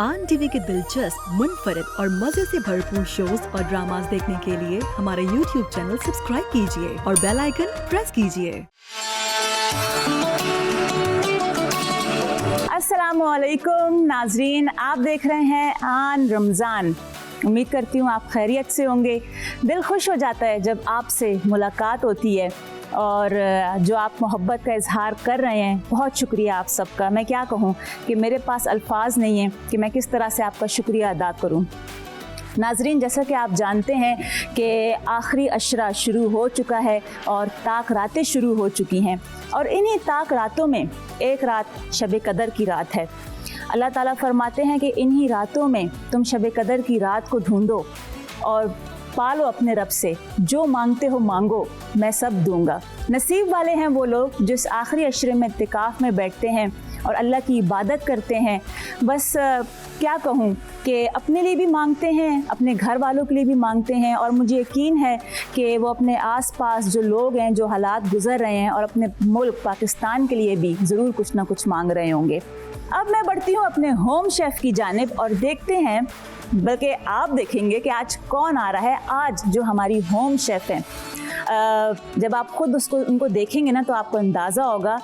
आन टीवी के दिलचस्प, मुनफरिद और मजे से भरपूर शोज और ड्रामास देखने के लिए हमारे YouTube चैनल सब्सक्राइब कीजिए और बेल आइकन प्रेस कीजिए। अस्सलामुअलैकुम नाजरीन, आप देख रहे हैं आन रमज़ान। उम्मीद करती हूँ आप खैरियत से होंगे। दिल खुश हो जाता है जब आपसे मुलाकात होती है और जो आप मोहब्बत का इजहार कर रहे हैं, बहुत शुक्रिया आप सबका। मैं क्या कहूँ कि मेरे पास अल्फाज नहीं हैं कि मैं किस तरह से आपका शुक्रिया अदा करूँ। नाजरीन, जैसा कि आप जानते हैं कि आखिरी अशरा शुरू हो चुका है और ताक रातें शुरू हो चुकी हैं और इन्हीं ताक रातों में एक रात शब कदर की रात है। अल्लाह ताला फरमाते हैं कि इन्हीं रातों में तुम शब कदर की रात को ढूंढो और पालो अपने रब से, जो मांगते हो मांगो, मैं सब दूंगा। नसीब वाले हैं वो लोग जो इस आखिरी अशरे में इत्तिकाफ़ में बैठते हैं और अल्लाह की इबादत करते हैं। बस क्या कहूँ कि अपने लिए भी मांगते हैं, अपने घर वालों के लिए भी मांगते हैं और मुझे यकीन है कि वो अपने आसपास जो लोग हैं, जो हालात गुजर रहे हैं और अपने मुल्क पाकिस्तान के लिए भी ज़रूर कुछ ना कुछ मांग रहे होंगे। अब मैं बढ़ती हूँ अपने होम शेफ़ की जानिब और देखते हैं, बल्कि आप देखेंगे कि आज कौन आ रहा है। आज जो हमारी होम शेफ़ हैं, जब आप खुद उनको देखेंगे ना तो आपको अंदाज़ा होगा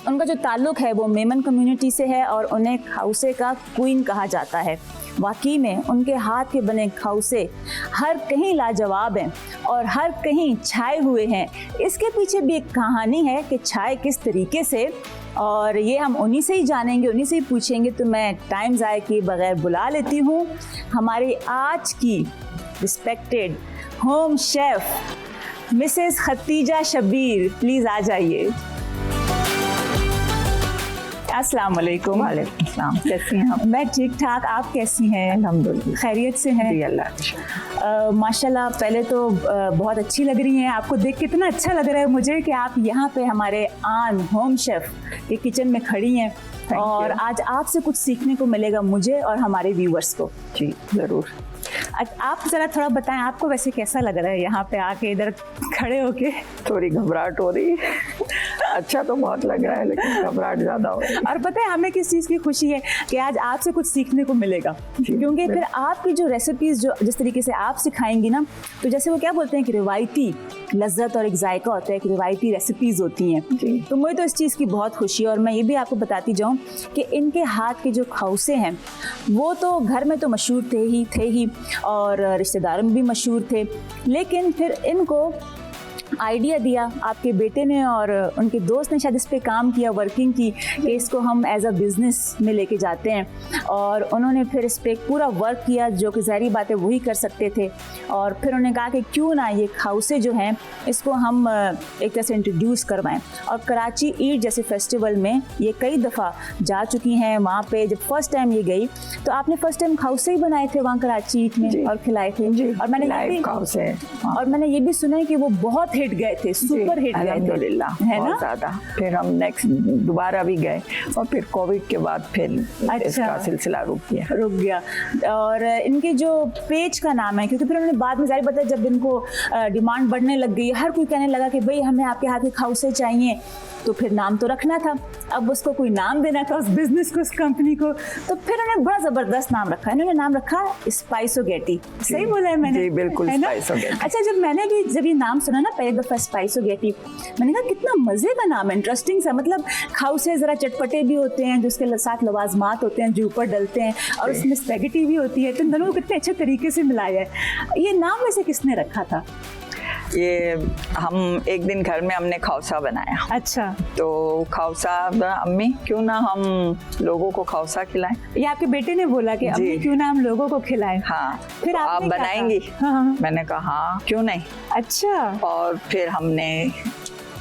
उनका जो ताल्लुक़ है वो मेमन कम्युनिटी से है और उन्हें खाउसे का क्वीन कहा जाता है। वाकई में उनके हाथ के बने खाउसे हर कहीं लाजवाब हैं और हर कहीं छाए हुए हैं। इसके पीछे भी एक कहानी है कि छाए किस तरीके से, और ये हम उन्हीं से ही जानेंगे, उन्हीं से ही पूछेंगे। तो मैं टाइम ज़ाया किए बगैर बुला लेती हूँ हमारी आज की respected home chef Mrs Khatija Shabbir. Please आ जाइए। अस्सलाम वालेकुम। वालेकुम अस्सलाम। कैसी हैं आप? मैं ठीक ठाक, आप कैसी हैं? अल्हम्दुलिल्लाह खैरियत से हैं? जी अल्लाह। माशाल्लाह, पहले तो बहुत अच्छी लग रही हैं। आपको देख के इतना अच्छा लग रहा है मुझे कि आप यहाँ पे हमारे आन होम शेफ़ के किचन में खड़ी हैं और आज आपसे कुछ सीखने को मिलेगा मुझे और हमारे व्यूअर्स को। जी ज़रूर। आप ज़रा थोड़ा बताएं, आपको वैसे कैसा लग रहा है यहाँ पे आके इधर खड़े होके? थोड़ी घबराहट हो रही है। अच्छा तो बहुत लग रहा है लेकिन घबराहट ज़्यादा हो रही है। और पता है हमें किस चीज़ की खुशी है कि आज आपसे कुछ सीखने को मिलेगा, क्योंकि फिर आपकी जो रेसिपीज़ जो जिस तरीके से आप सिखाएंगी ना, तो जैसे वो क्या बोलते हैं कि रिवायती लज्जत और एक जायका होता है, कि रिवायती रेसिपीज़ होती हैं। तो मुझे तो इस चीज़ की बहुत खुशी है। और मैं ये भी आपको बताती जाऊँ कि इनके हाथ के जो खाउसे हैं वो तो घर में तो मशहूर थे ही और रिश्तेदारों में भी मशहूर थे, लेकिन फिर इनको आइडिया दिया आपके बेटे ने और उनके दोस्त ने, शायद इस पे काम किया, वर्किंग की कि इसको हम एज अ बिज़नेस में लेके जाते हैं। और उन्होंने फिर इस पे पूरा वर्क किया, जो कि ज़ाहिर बात है वही कर सकते थे। और फिर उन्होंने कहा कि क्यों ना ये खाउसे जो हैं इसको हम एक तरह से इंट्रोड्यूस करवाएं। और कराची ईद जैसे फेस्टिवल में ये कई दफ़ा जा चुकी हैं। वहाँ पे जब फर्स्ट टाइम ये गई तो आपने फर्स्ट टाइम खाउसे ही बनाए थे वहाँ कराची ईद में और खिलाए थे। और मैंने ये भी सुना है कि वो बहुत हिट गए थे, सुपर हिट गए थे, है ना? ज़्यादा। फिर हम नेक्स्ट दोबारा भी गए और फिर कोविड के बाद फिर इसका सिलसिला रुक गया। और इनके जो पेज का नाम है, क्योंकि फिर उन्होंने बाद में जाहिर बताया जब इनको डिमांड बढ़ने लग गई, हर कोई कहने लगा कि भाई हमें आपके हाथ के खाउसे चाहिए, तो फिर नाम तो रखना था। अब उसको कोई नाम देना था उस बिजनेस को, उस कंपनी को, तो फिर उन्होंने बड़ा ज़बरदस्त नाम रखा। इन्होंने नाम रखा स्पाइसोगेटी। सही बोला है मैंने? जी बिल्कुल, स्पाइसोगेटी। अच्छा, जब ये नाम सुना ना पहले दफ़ा स्पाइसोगेटी, मैंने कहा कितना मज़े का नाम है, इंटरेस्टिंग सा। मतलब खाउसे ज़रा चटपटे भी होते हैं, जिसके साथ लवाजमात होते हैं जो ऊपर डलते हैं, और उसमें स्पैगेटी भी होती है, तो इन दोनों को कितने अच्छे तरीके से मिलाया है। ये नाम वैसे किसने रखा था? ये हम एक दिन घर में हमने खाउसा बनाया। अच्छा। तो खाउसा, अम्मी क्यों ना हम लोगों को खाउसा खिलाएं। ये आपके बेटे ने बोला कि अम्मी क्यों ना हम लोगों को खिलाएं? हाँ। फिर तो आप बनाएंगी? हाँ। मैंने कहा हाँ क्यों नहीं। अच्छा। और फिर हमने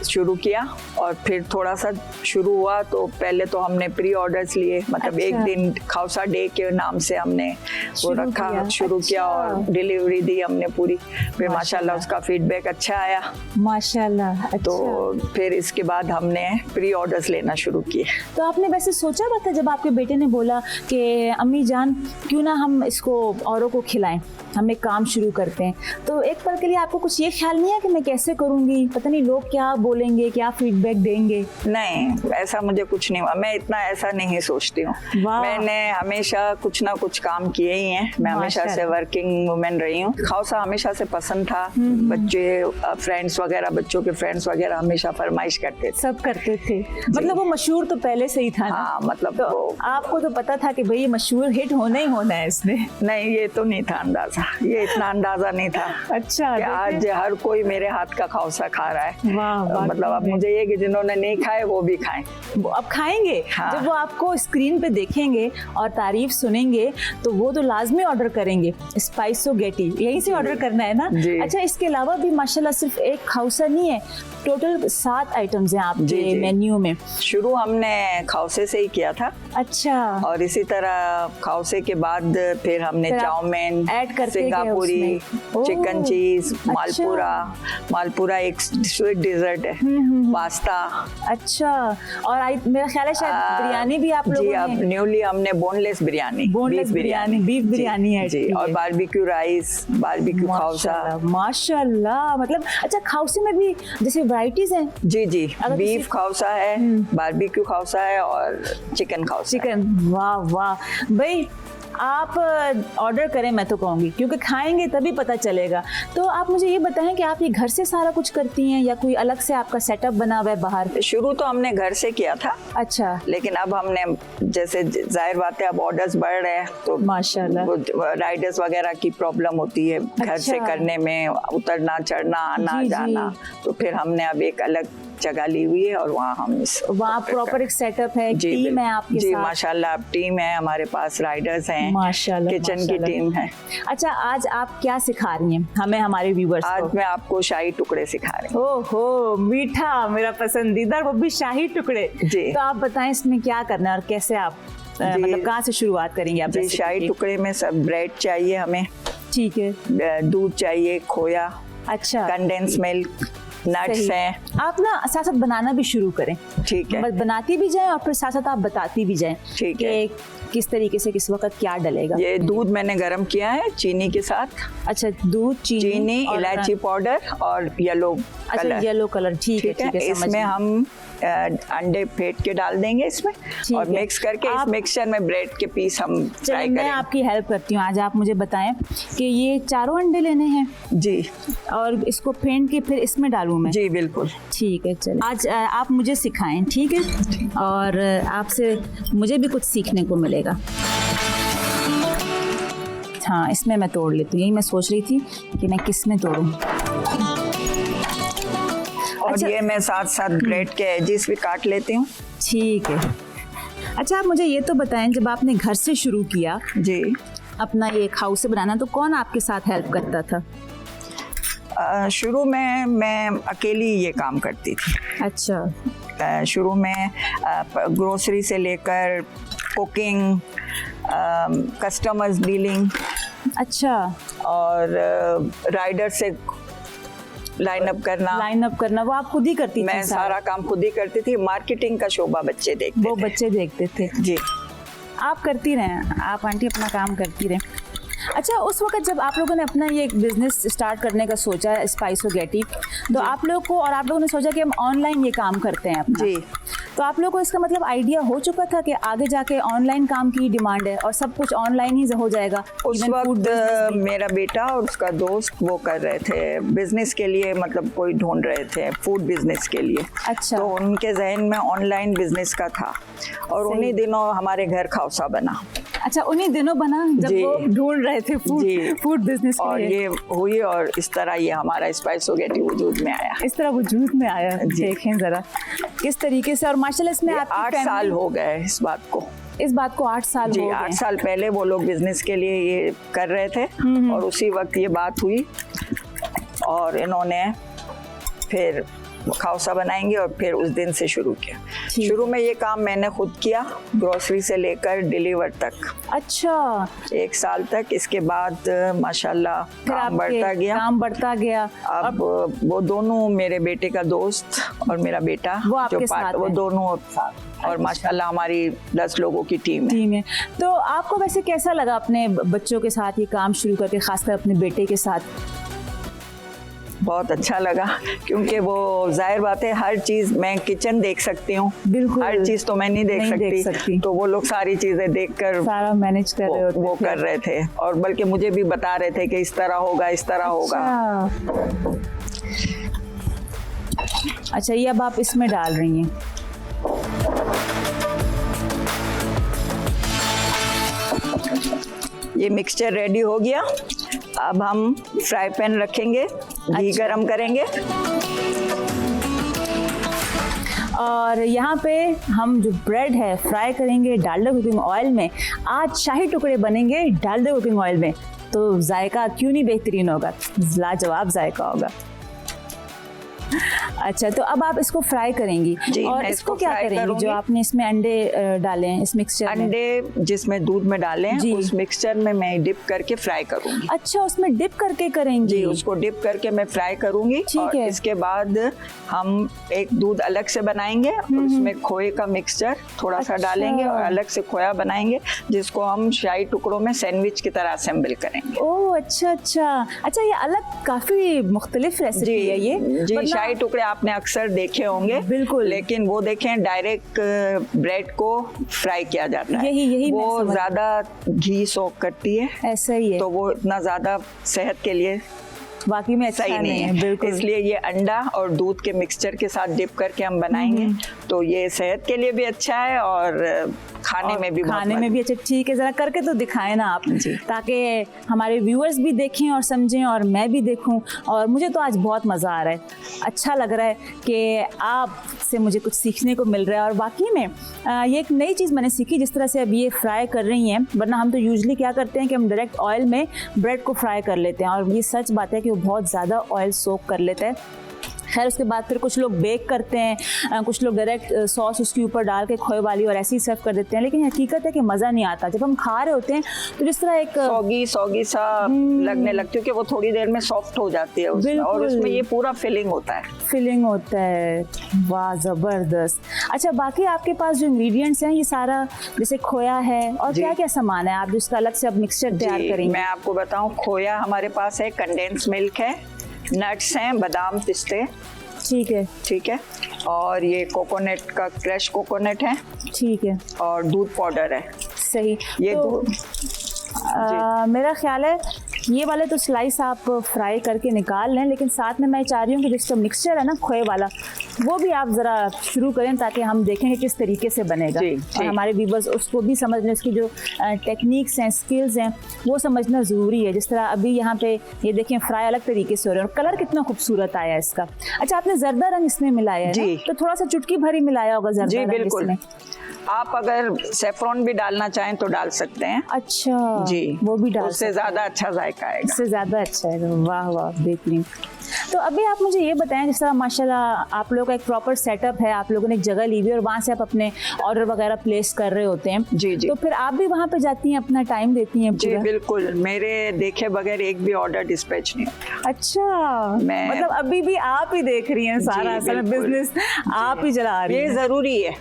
शुरू किया और फिर थोड़ा सा शुरू हुआ तो पहले तो हमने प्री ऑर्डर्स लिए, मतलब एक दिन खाउसा डे के नाम से हमने वो रखा, शुरू किया और डिलीवरी दी हमने पूरी। फिर माशाल्लाह उसका फीडबैक अच्छा आया माशाल्लाह। तो फिर इसके बाद हमने प्री ऑर्डर्स लेना शुरू किए। तो आपने वैसे सोचा हुआ था जब आपके बेटे ने बोला कि अम्मी जान क्यों ना हम इसको औरों को खिलाएं, हम एक काम शुरू करते हैं, तो एक पल के लिए आपको कुछ ये ख्याल नहीं है कि मैं कैसे करूँगी, पता नहीं लोग क्या बोलेंगे, क्या फीडबैक देंगे? नहीं, ऐसा मुझे कुछ नहीं हुआ, मैं इतना ऐसा नहीं सोचती हूँ। मैंने हमेशा कुछ ना कुछ काम किए ही हैं, मैं हमेशा से वर्किंग वुमेन रही हूँ। खौसा हमेशा से पसंद था, बच्चे फ्रेंड्स वगैरह, बच्चों के फ्रेंड्स वगैरह हमेशा फरमाइश करते थे, सब करते थे। मतलब वो मशहूर तो पहले से ही था ना? हाँ, मतलब तो आपको तो पता था कि भाई ये मशहूर हिट होना ही होना है इसमें? नहीं, ये तो नहीं था अंदाजा, ये इतना अंदाजा नहीं था। अच्छा, कि आज हर कोई मेरे हाथ का खौसा खा रहा है। वाह, मतलब अब मुझे ये कि जिन्होंने नहीं खाए वो भी खाएं, अब खाएंगे। हाँ। जब वो आपको स्क्रीन पे देखेंगे और तारीफ सुनेंगे तो वो तो लाजमी ऑर्डर करेंगे। स्पाइसो गेटी यहीं से ऑर्डर करना है ना? अच्छा, इसके अलावा भी माशाल्लाह सिर्फ एक खौसा नहीं है, टोटल 7 आइटम्स हैं आपके मेन्यू में। शुरू हमने खौसे से ही किया था। अच्छा। और इसी तरह खौसे के बाद फिर हमने चाउमीन, सिंगापुरी, चिकन चीज, मालपुरा एक स्वीट डिजर्ट है, पास्ता। अच्छा, और मेरा ख्याल है शायद बिरयानी भी आप लोगों ने? अब न्यूली हमने बोनलेस बिरयानी, बीफ बिरयानी है जी, और बारबेक्यू राइस, बारबेक्यू खौसा। माशाल्लाह। मतलब अच्छा, खौसे में भी जैसे वैरायटीज हैं? जी, बीफ खौसा है, बारबेक्यू खौसा है और चिकन खौसा। चिकन, वाह वाह भाई। आप ऑर्डर करें मैं तो कहूँगी, क्योंकि खाएंगे तभी पता चलेगा। तो आप मुझे ये बताएं कि आप ये घर से सारा कुछ करती हैं या कोई अलग से आपका सेटअप बना हुआ है बाहर? शुरू तो हमने घर से किया था। अच्छा। लेकिन अब हमने, जैसे जाहिर बात है अब ऑर्डर्स बढ़ रहे हैं तो माशाल्लाह राइडर्स वगैरह की प्रॉब्लम होती है घर से करने में, उतरना चढ़ना आना जाना, तो फिर हमने अब एक अलग जगह ली हुई है और वहाँ हम वहाँ प्रॉपर एक सेटअप है, टीम है आपके साथ? जी माशाल्लाह, अब टीम है हमारे पास, राइडर्स हैं माशाल्लाह, किचन की टीम है। अच्छा, आज आप क्या सिखा रही हैं हमें, हमारे व्यूअर्स को? आज मैं आपको शाही टुकड़े सिखा रही हूँ। ओहो, मीठा, मेरा पसंदीदा, वो भी शाही टुकड़े जी। तो आप बताएं इसमें क्या करना है और कैसे आप मतलब कहाँ से शुरुआत करेंगे आप? जी, शाही टुकड़े में सब ब्रेड चाहिए हमें, ठीक है, दूध चाहिए, खोया, अच्छा, कंडेंस मिल्क, नट्स हैं। आप ना साथ साथ बनाना भी शुरू करें, ठीक है? बनाती भी जाएं और फिर साथ साथ आप बताती भी जाएं, ठीक है, किस तरीके से किस वक्त क्या डलेगा। ये दूध मैंने गरम किया है चीनी के साथ। अच्छा, दूध, चीनी, इलायची पाउडर और येलो कलर। येलो कलर, ठीक है। इसमें हम अंडे फेंट के डाल देंगे इसमें और मिक्स करके इस मिक्सचर में ब्रेड के पीस हम फ्राई करेंगे। मैं आपकी हेल्प करती हूँ। आज आप मुझे बताएं कि ये 4 अंडे लेने हैं जी, और इसको फेंट के फिर इसमें डालूं मैं? जी बिल्कुल, ठीक है। चलिए, आज आप मुझे सिखाएं, ठीक है? और आपसे मुझे भी कुछ सीखने को मिलेगा। हाँ, इसमें मैं तोड़ लेती हूँ, यही मैं सोच रही थी कि मैं किस में तोड़ूं। और अच्छा, ये मैं साथ साथ ब्रेड के एजेस भी काट लेती हूँ। ठीक है। अच्छा, आप मुझे ये तो बताएं, जब आपने घर से शुरू किया जी अपना ये खौसे बनाना, तो कौन आपके साथ हेल्प करता था? शुरू में मैं अकेली ये काम करती थी। अच्छा। शुरू में ग्रोसरी से लेकर कुकिंग, कस्टमर्स डीलिंग, अच्छा, और राइडर से लाइन अप करना वो आप खुद ही करती थी? मैं सारा काम खुद ही करती थी। मार्केटिंग का शोभा बच्चे देखते थे जी। आप करती रहें, आप आंटी अपना काम करती रहें। अच्छा, उस वक्त जब आप लोगों ने अपना ये बिजनेस स्टार्ट करने का सोचा, स्पाइसो गेटी, तो आप लोगों ने सोचा कि हम ऑनलाइन ये काम करते हैं अपना जी, तो आप लोगों को इसका मतलब आइडिया हो चुका था कि आगे जाके ऑनलाइन काम की डिमांड है और सब कुछ ऑनलाइन ही हो जाएगा? उस वक्त मेरा बेटा और उसका दोस्त वो कर रहे थे बिजनेस के लिए, मतलब कोई ढूंढ रहे थे फूड बिजनेस के लिए। अच्छा। तो उनके जहन में ऑनलाइन बिजनेस का था और उन्हीं दिनों हमारे घर खौसा बना। अच्छा, उन्हीं दिनों बना जब वो ढूंढ रहे थे फूड बिजनेस के और ये हुई और इस तरह ये हमारा स्पाइसो गेटी वजूद में आया। इस तरह वजूद में आया। देखें जरा किस तरीके से। और माशाल्लाह इसमें 8 साल हो गए इस बात को 8 साल हो गए। 8 साल पहले वो लोग बिजनेस के लिए ये कर रहे थे और उसी वक्त ये बात हुई और इन्होंने फिर खौसा बनाएंगे और फिर उस दिन से शुरू किया। शुरू में ये काम मैंने खुद किया, ग्रोसरी से लेकर डिलीवर तक। अच्छा। 1 साल तक। इसके बाद माशाल्लाह काम बढ़ता गया। अब वो दोनों, मेरे बेटे का दोस्त और मेरा बेटा वो आपके साथ, वो दोनों साथ, और माशाल्लाह हमारी 10 लोगों की टीम है। तो आपको वैसे कैसा लगा अपने बच्चों के साथ ये काम शुरू करके, खासकर अपने बेटे के साथ? बहुत अच्छा लगा, क्योंकि वो जाहिर बात है हर चीज़ मैं किचन देख सकती हूँ, बिल्कुल हर चीज़ तो मैं नहीं देख सकती, तो वो लोग सारी चीज़ें देखकर सारा मैनेज कर रहे होते वो कर रहे थे, और बल्कि मुझे भी बता रहे थे कि इस तरह होगा, इस तरह होगा। अच्छा, ये अब आप इसमें डाल रही हैं। ये मिक्सचर रेडी हो गया। अब हम फ्राई पैन रखेंगे, घी गरम करेंगे, और यहाँ पे हम जो ब्रेड है फ्राई करेंगे डालडा कुकिंग ऑयल में। आज शाही टुकड़े बनेंगे डालडा कुकिंग ऑयल में, तो जायका क्यों नहीं बेहतरीन होगा, लाजवाब जायका होगा। अच्छा, तो अब आप इसको फ्राई करेंगी, और इसको क्या करेंगी? जो आपने इसमें अंडे डाले हैं इस मिक्सचर में, अंडे जिसमें दूध में डाले हैं उस मिक्सचर में मैं डिप करके फ्राई करूंगी। अच्छा, उसमें डिप करके करेंगी? जी, उसको डिप करके मैं फ्राई करूंगी। और इसके बाद हम एक दूध अलग से बनाएंगे, और उसमें खोए का मिक्सचर थोड़ा सा डालेंगे और अलग से खोया बनाएंगे, जिसको हम शाही टुकड़ों में सैंडविच की तरह असेंबल करेंगे। ओह अच्छा अच्छा अच्छा, ये अलग काफी मुख्तलिफ रेसिपी है ये। जी, शाही टुकड़े आपने अक्सर देखे होंगे, बिल्कुल, लेकिन वो देखें डायरेक्ट ब्रेड को फ्राई किया जाता है, यही वो ज्यादा घी सोख करती है, ऐसा ही है, तो वो इतना ज्यादा सेहत के लिए वाकई में अच्छा सही नहीं है। बिल्कुल, इसलिए ये अंडा और दूध के मिक्सचर के साथ डिप करके हम बनाएंगे, तो ये सेहत के लिए भी अच्छा है और खाने में भी अच्छा। ठीक है, जरा करके तो दिखाएं ना आप, ताकि हमारे व्यूअर्स भी देखें और समझें और मैं भी देखूं। और मुझे तो आज बहुत मज़ा आ रहा है, अच्छा लग रहा है कि आपसे मुझे कुछ सीखने को मिल रहा है। और वाकई में ये एक नई चीज़ मैंने सीखी, जिस तरह से अब ये फ्राई कर रही हैं, वरना हम तो यूजुअली क्या करते हैं कि हम डायरेक्ट ऑयल में ब्रेड को फ्राई कर लेते हैं, और ये सच बात है कि वो बहुत ज़्यादा ऑयल सोक कर लेता है। खैर, उसके बाद फिर कुछ लोग बेक करते हैं, कुछ लोग डायरेक्ट सॉस उसके ऊपर डाल के खोए वाली और ऐसे ही सर्व कर देते हैं, लेकिन हकीकत है कि मज़ा नहीं आता। जब हम खा रहे होते हैं तो जिस तरह एक सौगी सा लगने लगती है कि वो थोड़ी देर में सॉफ्ट हो जाती है उसमें, और उसमें ये पूरा फिलिंग होता है। वाह, ज़बरदस्त। अच्छा, बाकी आपके पास जो इंग्रेडिएंट्स हैं, ये सारा जैसे खोया है और क्या क्या सामान है आप जिसका अलग से अब मिक्सचर तैयार करेंगे? मैं आपको बताऊँ, खोया हमारे पास है, कंडेंस मिल्क है, नट्स हैं, बादाम पिस्ते, ठीक है, और ये कोकोनट का क्रश कोकोनट है, ठीक है, और दूध पाउडर है। सही, ये तो मेरा ख्याल है ये वाले तो स्लाइस आप फ्राई करके निकाल लें, लेकिन साथ में मैं चाह रही हूँ कि जिसका मिक्सचर है ना खोए वाला, वो भी आप ज़रा शुरू करें, ताकि हम देखें कि किस तरीके से बनेगा, और हमारे व्यूअर्स उसको भी समझ लें, उसकी जो टेक्निक्स हैं, स्किल्स हैं, वो समझना ज़रूरी है। जिस तरह अभी यहाँ पे ये देखें फ्राई अलग तरीके से हो रहे हैं, और कलर कितना खूबसूरत आया है इसका। अच्छा, आपने जर्दा रंग इसमें मिलाया है, तो थोड़ा सा चुटकी भरी मिलाया होगा जर्दा रंग इसमें। आप अगर सेफ्रॉन भी डालना चाहें तो डाल सकते हैं। अच्छा जी, वो भी डाल, उससे ज़्यादा अच्छा जायका आएगा, उससे ज़्यादा अच्छा है। वाह वाह, बेहतरीन। तो अभी आप मुझे ये बताएं, जिस तरह माशाल्लाह आप लोगों का एक प्रॉपर सेटअप है, आप लोगों ने एक जगह ली हुई है और वहाँ से आप अपने ऑर्डर वगैरह प्लेस कर रहे होते हैं। जी जी, तो फिर आप भी वहाँ पे जाती हैं, अपना टाइम देती हैं? जी बिल्कुल, मेरे देखे बगैर एक भी ऑर्डर डिस्पैच नहीं होता। अच्छा, मतलब अभी भी आप ही देख रही हैं सारा बिजनेस, आप ही चला रही हैं।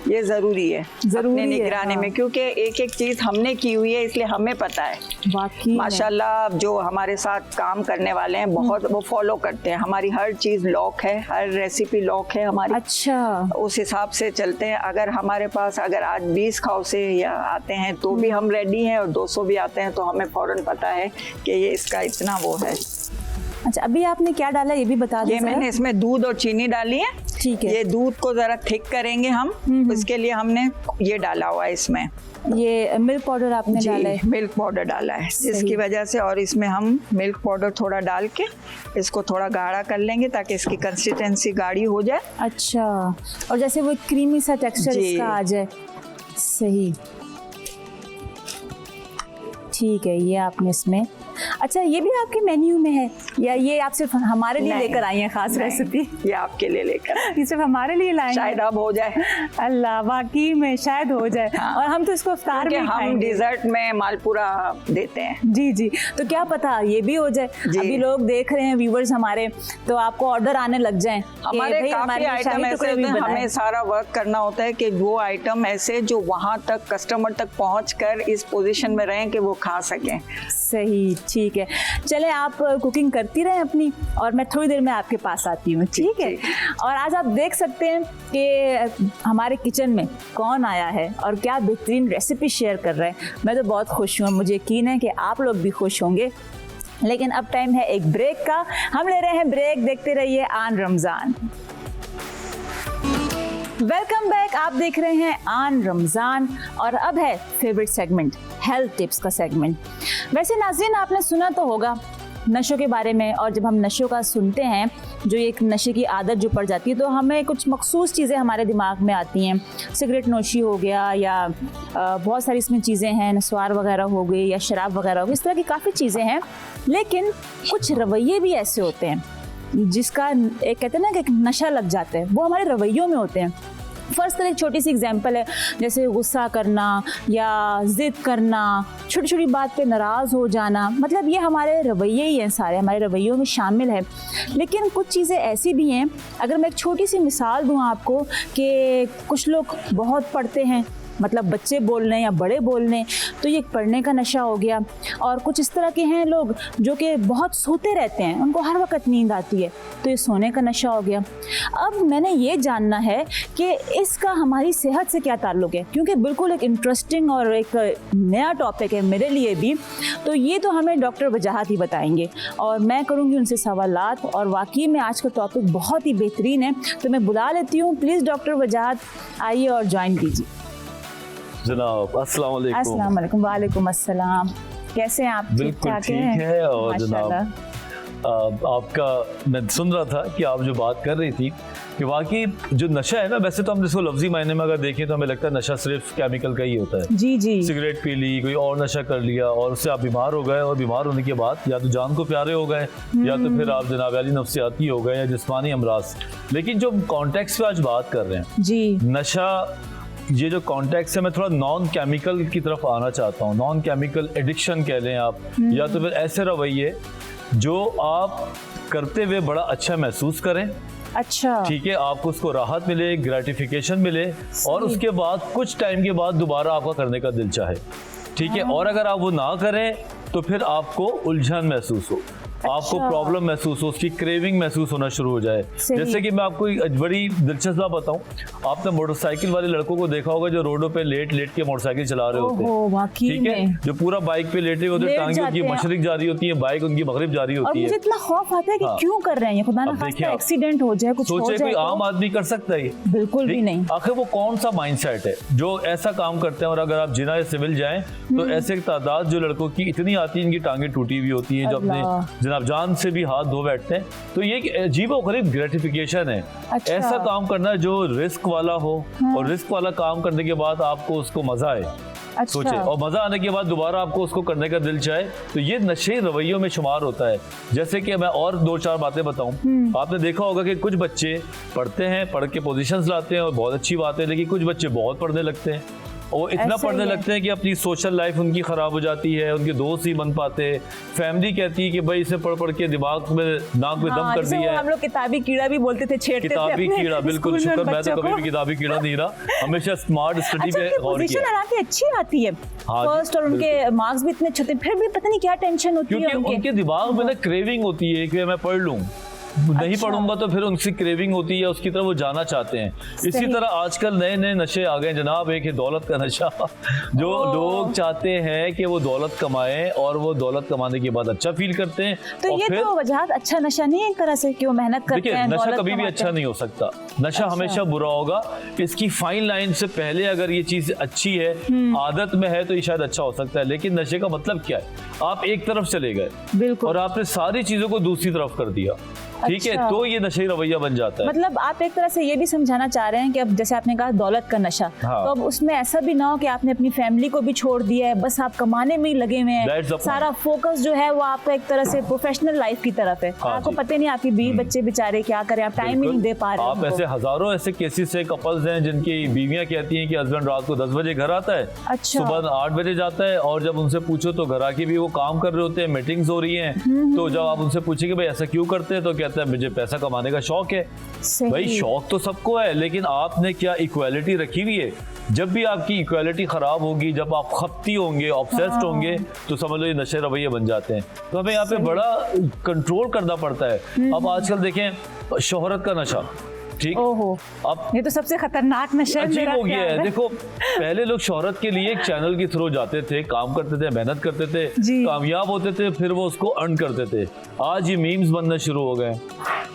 ये ज़रूरी है अपने निगरानी में, क्योंकि एक एक चीज़ हमने की हुई है, इसलिए हमें पता है। बाकी माशाल्लाह जो हमारे साथ काम करने वाले हैं बहुत वो फॉलो करते हैं, हमारी हर चीज़ लॉक है, हर रेसिपी लॉक है हमारी। अच्छा, उस हिसाब से चलते हैं। अगर हमारे पास अगर आज 20 खाओ से या आते हैं तो भी हम रेडी हैं, और 200 भी आते हैं तो हमें फ़ौरन पता है कि ये इसका इतना वो है। अच्छा, अभी आपने क्या डाला ये भी बता दें। ये मैंने इसमें दूध और चीनी डाली है, ठीक है। ये दूध को ज़रा थिक करेंगे हम, इसके लिए हमने ये डाला हुआ है, इसमें ये मिल्क पाउडर आपने डाला है? मिल्क पाउडर डाला है, इसकी वजह से। और इसमें हम मिल्क पाउडर थोड़ा डाल के इसको थोड़ा गाढ़ा कर लेंगे, ताकि इसकी कंसिस्टेंसी गाढ़ी हो जाए। अच्छा, और जैसे वो क्रीमी सा टेक्सचर इसका आ जाए। सही, ठीक है। ये आपने इसमें, अच्छा ये भी आपके मेन्यू में है या ये आप सिर्फ हमारे लिए लेकर आई हैं खास रेसिपी? ये आपके लिए लेकर, ये सिर्फ हमारे लिए लाए, शायद अब हो जाए। अल्लाह, वाकई में शायद हो जाए। हाँ। और हम तो इसको इफ्तार में हम डिजर्ट में मालपुरा देते हैं। जी जी, तो क्या पता ये भी हो जाए। अभी लोग देख रहे हैं व्यूवर्स हमारे, तो आपको ऑर्डर आने लग जाए। हमारे काफी आइटम ऐसे होते हैं, हमें सारा वर्क करना होता है कि वो आइटम ऐसे जो वहाँ तक कस्टमर तक पहुँच कर इस पोजीशन में रहें कि वो खा सकें। सही, ठीक ठीक है, चले आप कुकिंग करती रहें अपनी और मैं थोड़ी देर में आपके पास आती हूँ, ठीक है। और आज आप देख सकते हैं कि हमारे किचन में कौन आया है और क्या बेहतरीन रेसिपी शेयर कर रहे हैं। मैं तो बहुत खुश हूँ, मुझे यकीन है कि आप लोग भी खुश होंगे। लेकिन अब टाइम है एक ब्रेक का, हम ले रहे हैं ब्रेक, देखते रहिए आन रमज़ान। वेलकम बैक, आप देख रहे हैं आन रमज़ान और अब है फेवरेट सेगमेंट, हेल्थ टिप्स का सेगमेंट। वैसे नाज़रीन, आपने सुना तो होगा नशों के बारे में, और जब हम नशों का सुनते हैं, जो एक नशे की आदत जो पड़ जाती है, तो हमें कुछ मखसूस चीज़ें हमारे दिमाग में आती हैं। सिगरेट नोशी हो गया, या बहुत सारी इसमें चीज़ें हैं, नस्वार वगैरह हो गई, या शराब वगैरह हो गई, इस तरह की काफ़ी चीज़ें हैं। लेकिन कुछ रवैये भी ऐसे होते हैं जिसका एक कहते हैं ना कि एक नशा लग जाता है, वो हमारे रवैयों में होते हैं। फर्स्ट तो एक छोटी सी एग्जांपल है, जैसे गुस्सा करना या ज़िद करना, छोटी छोटी बात पे नाराज़ हो जाना, मतलब ये हमारे रवैये ही हैं, सारे हमारे रवैयों में शामिल है। लेकिन कुछ चीज़ें ऐसी भी हैं, अगर मैं एक छोटी सी मिसाल दूँ आपको, कि कुछ लोग बहुत पढ़ते हैं, मतलब बच्चे बोल रहे हैं या बड़े बोल रहे हैं, तो ये पढ़ने का नशा हो गया। और कुछ इस तरह के हैं लोग जो कि बहुत सोते रहते हैं, उनको हर वक्त नींद आती है, तो ये सोने का नशा हो गया। अब मैंने ये जानना है कि इसका हमारी सेहत से क्या ताल्लुक़ है, क्योंकि बिल्कुल एक इंटरेस्टिंग और एक नया टॉपिक है मेरे लिए भी। तो ये तो हमें डॉक्टर वजाहत ही बताएंगे और मैं करूँगी उनसे सवालात, और वाकई में आज का टॉपिक बहुत ही बेहतरीन है। तो मैं बुला लेती हूँ, प्लीज़ डॉक्टर वजाहत आइए और ज्वाइन कीजिए। जनाब अस्सलाम वालेकुम। अस्सलाम वालेकुम। वालेकुम अस्सलाम। कैसे हैं आप? बिल्कुल ठीक है। और जनाब आपका मैं सुन रहा था कि आप जो बात कर रही थी कि वाकई जो नशा है ना, वैसे तो हम इसको लफ्जी मायने में अगर देखें तो हमें लगता है नशा सिर्फ केमिकल का ही होता है। जी जी। सिगरेट पी ली, कोई और नशा कर लिया और उससे आप बीमार हो गए, और बीमार होने के बाद या तो जान को प्यारे हो गए, या तो फिर आप जनाब वाली नफ्सियाती हो गए, या जिस्मानी अमराज। लेकिन जो कॉन्टेक्स्ट पे आज बात कर रहे हैं जी, नशा, ये जो कॉन्टेक्स्ट है, मैं थोड़ा नॉन केमिकल की तरफ आना चाहता हूँ। नॉन केमिकल एडिक्शन कह लें आप, या तो फिर ऐसे रवैये जो आप करते हुए बड़ा अच्छा महसूस करें। अच्छा, ठीक है, आपको उसको राहत मिले, ग्रेटिफिकेशन मिले, और उसके बाद कुछ टाइम के बाद दोबारा आपका करने का दिल चाहे। ठीक है, और अगर आप वो ना करें तो फिर आपको उलझन महसूस हो, आपको प्रॉब्लम महसूस हो, उसकी क्रेविंग महसूस होना शुरू हो जाए। जैसे कि मैं आपको एक बड़ी दिलचस्प बात बताऊं, आपने मोटरसाइकिल वाले लड़कों को देखा होगा जो रोडों पे लेट के मोटरसाइकिल चला रहे होते हैं। ठीक है, जो पूरा बाइक पे लेटे होते हैं, टांगे उनकी मशरिक जा रही होती है, बाइक उनकी मगरिब जा रही होती है। मुझे इतना खौफ आता है कि क्यों कर रहे हैं, खुदा ना खास्ता एक्सीडेंट हो जाए, कुछ हो जाए। सोचे कोई आम आदमी कर सकता है? बिल्कुल भी नहीं। आखिर वो कौन सा माइंडसेट है जो ऐसा काम करते हैं? और अगर आप जिना या सिविल जाएं तो ऐसे एक तादाद जो लड़कों की इतनी आती है, इनकी टांगे टूटी हुई होती है, जो अपने जनाब जान से भी हाथ धो बैठते हैं। तो ये एक अजीबोगरीब ग्रेटिफिकेशन है। अच्छा। ऐसा काम करना जो रिस्क वाला हो, और रिस्क वाला काम करने के बाद आपको उसको मजा आए। अच्छा। सोचे, और मजा आने के बाद दोबारा आपको उसको करने का दिल चाहे, तो ये नशे रवैयों में शुमार होता है। जैसे कि मैं और 2-4 बातें बताऊं, आपने देखा होगा कि कुछ बच्चे पढ़ते हैं, पढ़ के पोजीशंस लाते हैं और बहुत अच्छी बात है, लेकिन कुछ बच्चे बहुत पढ़ने लगते हैं और इतना पढ़ने लगते हैं कि अपनी सोशल लाइफ उनकी ख़राब हो जाती है, उनके दोस्त ही बन पाते। फैमिली कहती है कि भाई इसे पढ़ के दिमाग में नाक में दम कर दिया है। हम लोग किताबी कीड़ा भी बोलते थे, छेड़ते थे। किताबी कीड़ा, बिल्कुल शुक्र, मैं तो कभी भी किताबी कीड़ा नहीं रहा, हमेशा स्मार्ट स्टडी पे गौर किया। अच्छी आती है फर्स्ट, और उनके मार्क्स भी इतने अच्छे थे, फिर भी पता नहीं क्या टेंशन होती है क्योंकि उनके दिमाग में ना क्रेविंग होती है कि मैं पढ़ लूं, नहीं पढ़ूंगा तो फिर उनकी क्रेविंग होती है, उसकी तरफ वो जाना चाहते हैं। इसी तरह आजकल नए नए नशे आ गए जनाब। एक है दौलत का नशा, जो लोग चाहते हैं कि वो दौलत कमाएं और वो दौलत कमाने के बाद अच्छा फील करते हैं। तो ये तो वजह अच्छा नशा नहीं है एक तरह से कि वो मेहनत करते हैं। नशा कभी भी अच्छा नहीं हो सकता, नशा हमेशा बुरा होगा। इसकी फाइन लाइन से पहले अगर ये चीज अच्छी है, आदत में है, तो ये शायद अच्छा हो सकता है। लेकिन नशे का मतलब क्या है? आप एक तरफ चले गए और आपने सारी चीजों को दूसरी तरफ कर दिया, ठीक है, तो ये नशे रवैया बन जाता है। मतलब आप एक तरह से ये भी समझाना चाह रहे हैं कि अब जैसे आपने कहा दौलत का नशा, हाँ। तो अब उसमें ऐसा भी ना हो कि आपने अपनी फैमिली को भी छोड़ दिया है, बस आप कमाने में ही लगे हुए हैं, सारा फोकस जो है वो आपका एक तरह से प्रोफेशनल लाइफ की तरफ है। हाँ, आपको पता नहीं आपकी बीवी बच्चे बेचारे क्या करें, आप टाइम ही नहीं दे पा रहे। आप ऐसे हजारों ऐसे केसेस है, कपल्स हैं जिनकी बीवियां कहती हैं कि हस्बैंड रात को 10 बजे घर आता है, अच्छा। सुबह 8 बजे जाता है, और जब उनसे पूछो तो घर आके भी वो काम कर रहे होते हैं, मीटिंग्स हो रही हैं, तो जब आप उनसे पूछे कि भाई ऐसा क्यों करते हैं, तो कहते कहता है मुझे पैसा कमाने का शौक है। भाई शौक तो सबको है, लेकिन आपने क्या इक्वालिटी रखी हुई है? जब भी आपकी इक्वालिटी खराब होगी, जब आप खपती होंगे, ऑब्सेस्ड होंगे, तो समझ लो ये नशे रवैये बन जाते हैं। तो हमें यहाँ पे बड़ा कंट्रोल करना पड़ता है। अब आजकल देखें शोहरत का नशा, ठीक, अब ये तो सबसे खतरनाक नशा अजीब हो गया है। देखो पहले लोग शोहरत के लिए एक चैनल के थ्रू जाते थे, काम करते थे, मेहनत करते थे, कामयाब होते थे, फिर वो उसको अर्न करते थे। आज ये मीम्स बनना शुरू हो गए,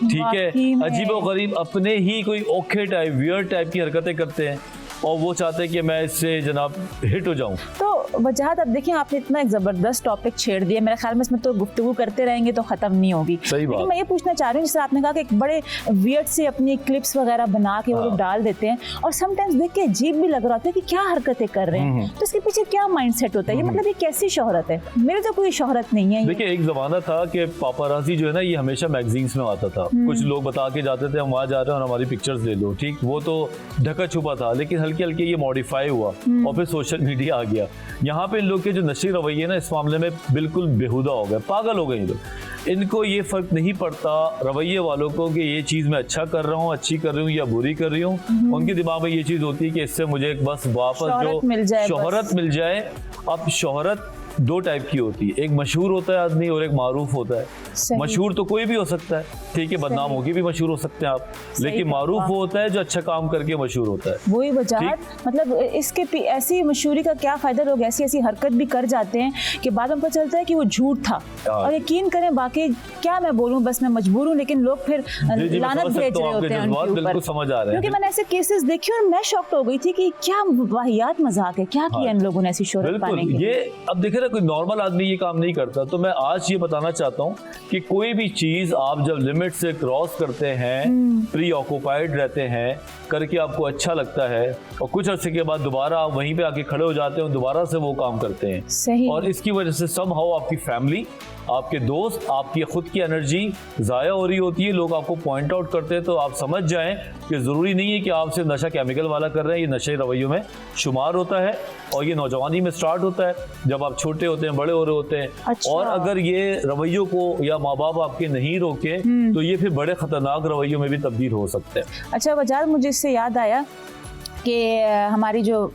ठीक है, अजीब और गरीब अपने ही कोई ओखे टाइप, वियर्ड टाइप की हरकतें करते हैं और वो चाहते हैं कि मैं इससे जनाब हिट हो जाऊं। तो वजाहत, अब देखिए आपने इतना एक जबरदस्त टॉपिक छेड़ दिया, मेरे ख्याल में इसमें तो गुफ्तगू करते रहेंगे तो खत्म नहीं होगी। सही बात। लेकिन मैं ये पूछना चाह रही हूँ, जैसे आपने कहा कि एक बड़े वियर्ड से अपनी क्लिप्स वगैरह बना के वो लोग डाल देते हैं और समटाइम्स देख के अजीब भी लग रहा होता है कि क्या हरकतें कर रहे हैं, तो इसके पीछे क्या माइंडसेट होता है? ये मतलब ये कैसी शोहरत है? मेरे तो कोई शोहरत नहीं है। देखिए एक जमाना था कि पापाराजी जो है ना, ये हमेशा मैगजीन्स में आता था। कुछ लोग बता के जाते थे हम वहाँ जा रहे हैं और हमारी पिक्चर्स ले लो, ठीक, वो तो ढका छुपा था, लेकिन हल्के हल्के ये मॉडिफाई हुआ और फिर सोशल मीडिया आ गया। यहाँ पे इन लोग के जो नशे रवैये ना इस मामले में बिल्कुल बेहुदा हो गए, पागल हो गए ये लोग। इनको ये फर्क नहीं पड़ता रवैये वालों को कि ये चीज़ मैं अच्छा कर रहा हूँ, अच्छी कर रही हूँ या बुरी कर रही हूँ। उनके दिमाग में ये चीज़ होती है कि इससे मुझे बस वापस जो शोहरत मिल जाए। अब शोहरत दो टाइप की होती है, एक मशहूर होता है आदमी और एक मारूफ होता है। मशहूर तो कोई भी हो सकता है, ठीक है, बदनाम होके भी मशहूर हो सकते हैं आप, लेकिन मारूफ वो होता है जो अच्छा काम करके मशहूर होता है। वही वजह, मतलब इसके ऐसी मशहूरी का क्या फायदा? लोग ऐसी ऐसी हरकत भी कर जाते हैं कि बाद में पता चलता है कि वो झूठ था, और यकीन करें बाकी क्या मैं बोलूं, बस मैं मजबूर हूं, लेकिन लोग फिर लानत भेज रहे होते हैं उनके ऊपर। समझ आ रहा है, क्योंकि मैंने ऐसे केसेस देखे और मैं शॉक्ड हो गई थी कि क्या वाहियात मजाक है, क्या किया इन लोगों ने ऐसी शोहरत पाने के लिए। ये अब देखे ना, कोई नॉर्मल आदमी ये काम नहीं करता। तो मैं आज ये बताना चाहता हूँ कि कोई भी चीज आप जब लिमिट से क्रॉस करते हैं, प्री ऑक्युपाइड रहते हैं, करके आपको अच्छा लगता है और कुछ अर्से के बाद दोबारा आप वहीं पे आके खड़े हो जाते हैं, दोबारा से वो काम करते हैं। सही। और इसकी वजह से समहाउ आपकी फैमिली, आपके दोस्त, आपकी खुद की एनर्जी ज़ाया हो रही होती है। लोग आपको पॉइंट आउट करते हैं, तो आप समझ जाएं कि ज़रूरी नहीं है कि आप सिर्फ नशा केमिकल वाला कर रहे हैं। ये नशे रवैयों में शुमार होता है और ये नौजवानी में स्टार्ट होता है, जब आप छोटे होते हैं, बड़े हो रहे होते हैं। अच्छा। और अगर ये रवैयों को या माँ बाप आपके नहीं रोके तो ये फिर बड़े ख़तरनाक रवैयों में भी तब्दील हो सकते हैं। अच्छा वजाद, मुझे इससे याद आया कि हमारी जो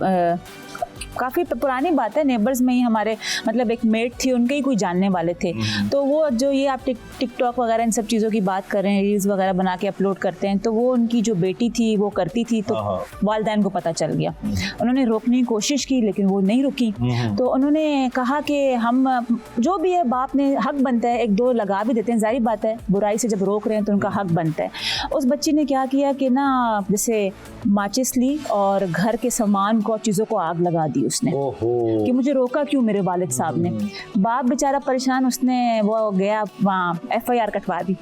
काफ़ी पुरानी बात है, नेबर्स में ही हमारे मतलब एक मेट थी, उनके ही कोई जानने वाले थे। तो वो जो ये आप टिकटॉक वगैरह इन सब चीज़ों की बात कर रहे हैं, रील्स वगैरह बना के अपलोड करते हैं, तो वो उनकी जो बेटी थी वो करती थी, तो वालिदैन को पता चल गया। उन्होंने रोकने की कोशिश की लेकिन वो नहीं रुकी। तो उन्होंने कहा कि हम जो भी है, बाप ने हक बनता है, एक दो लगा भी देते हैं, जाहिर बात है बुराई से जब रोक रहे हैं तो उनका हक बनता है। उस बच्ची ने क्या किया कि ना, जैसे माचिस ली और घर के सामान को, चीज़ों को आग लगा दी उसने कि मुझे रोका क्यों मेरे वालिद साहब ने। बाप बेचारा परेशान, उसने वो गया वहाँ FIR कटवा दी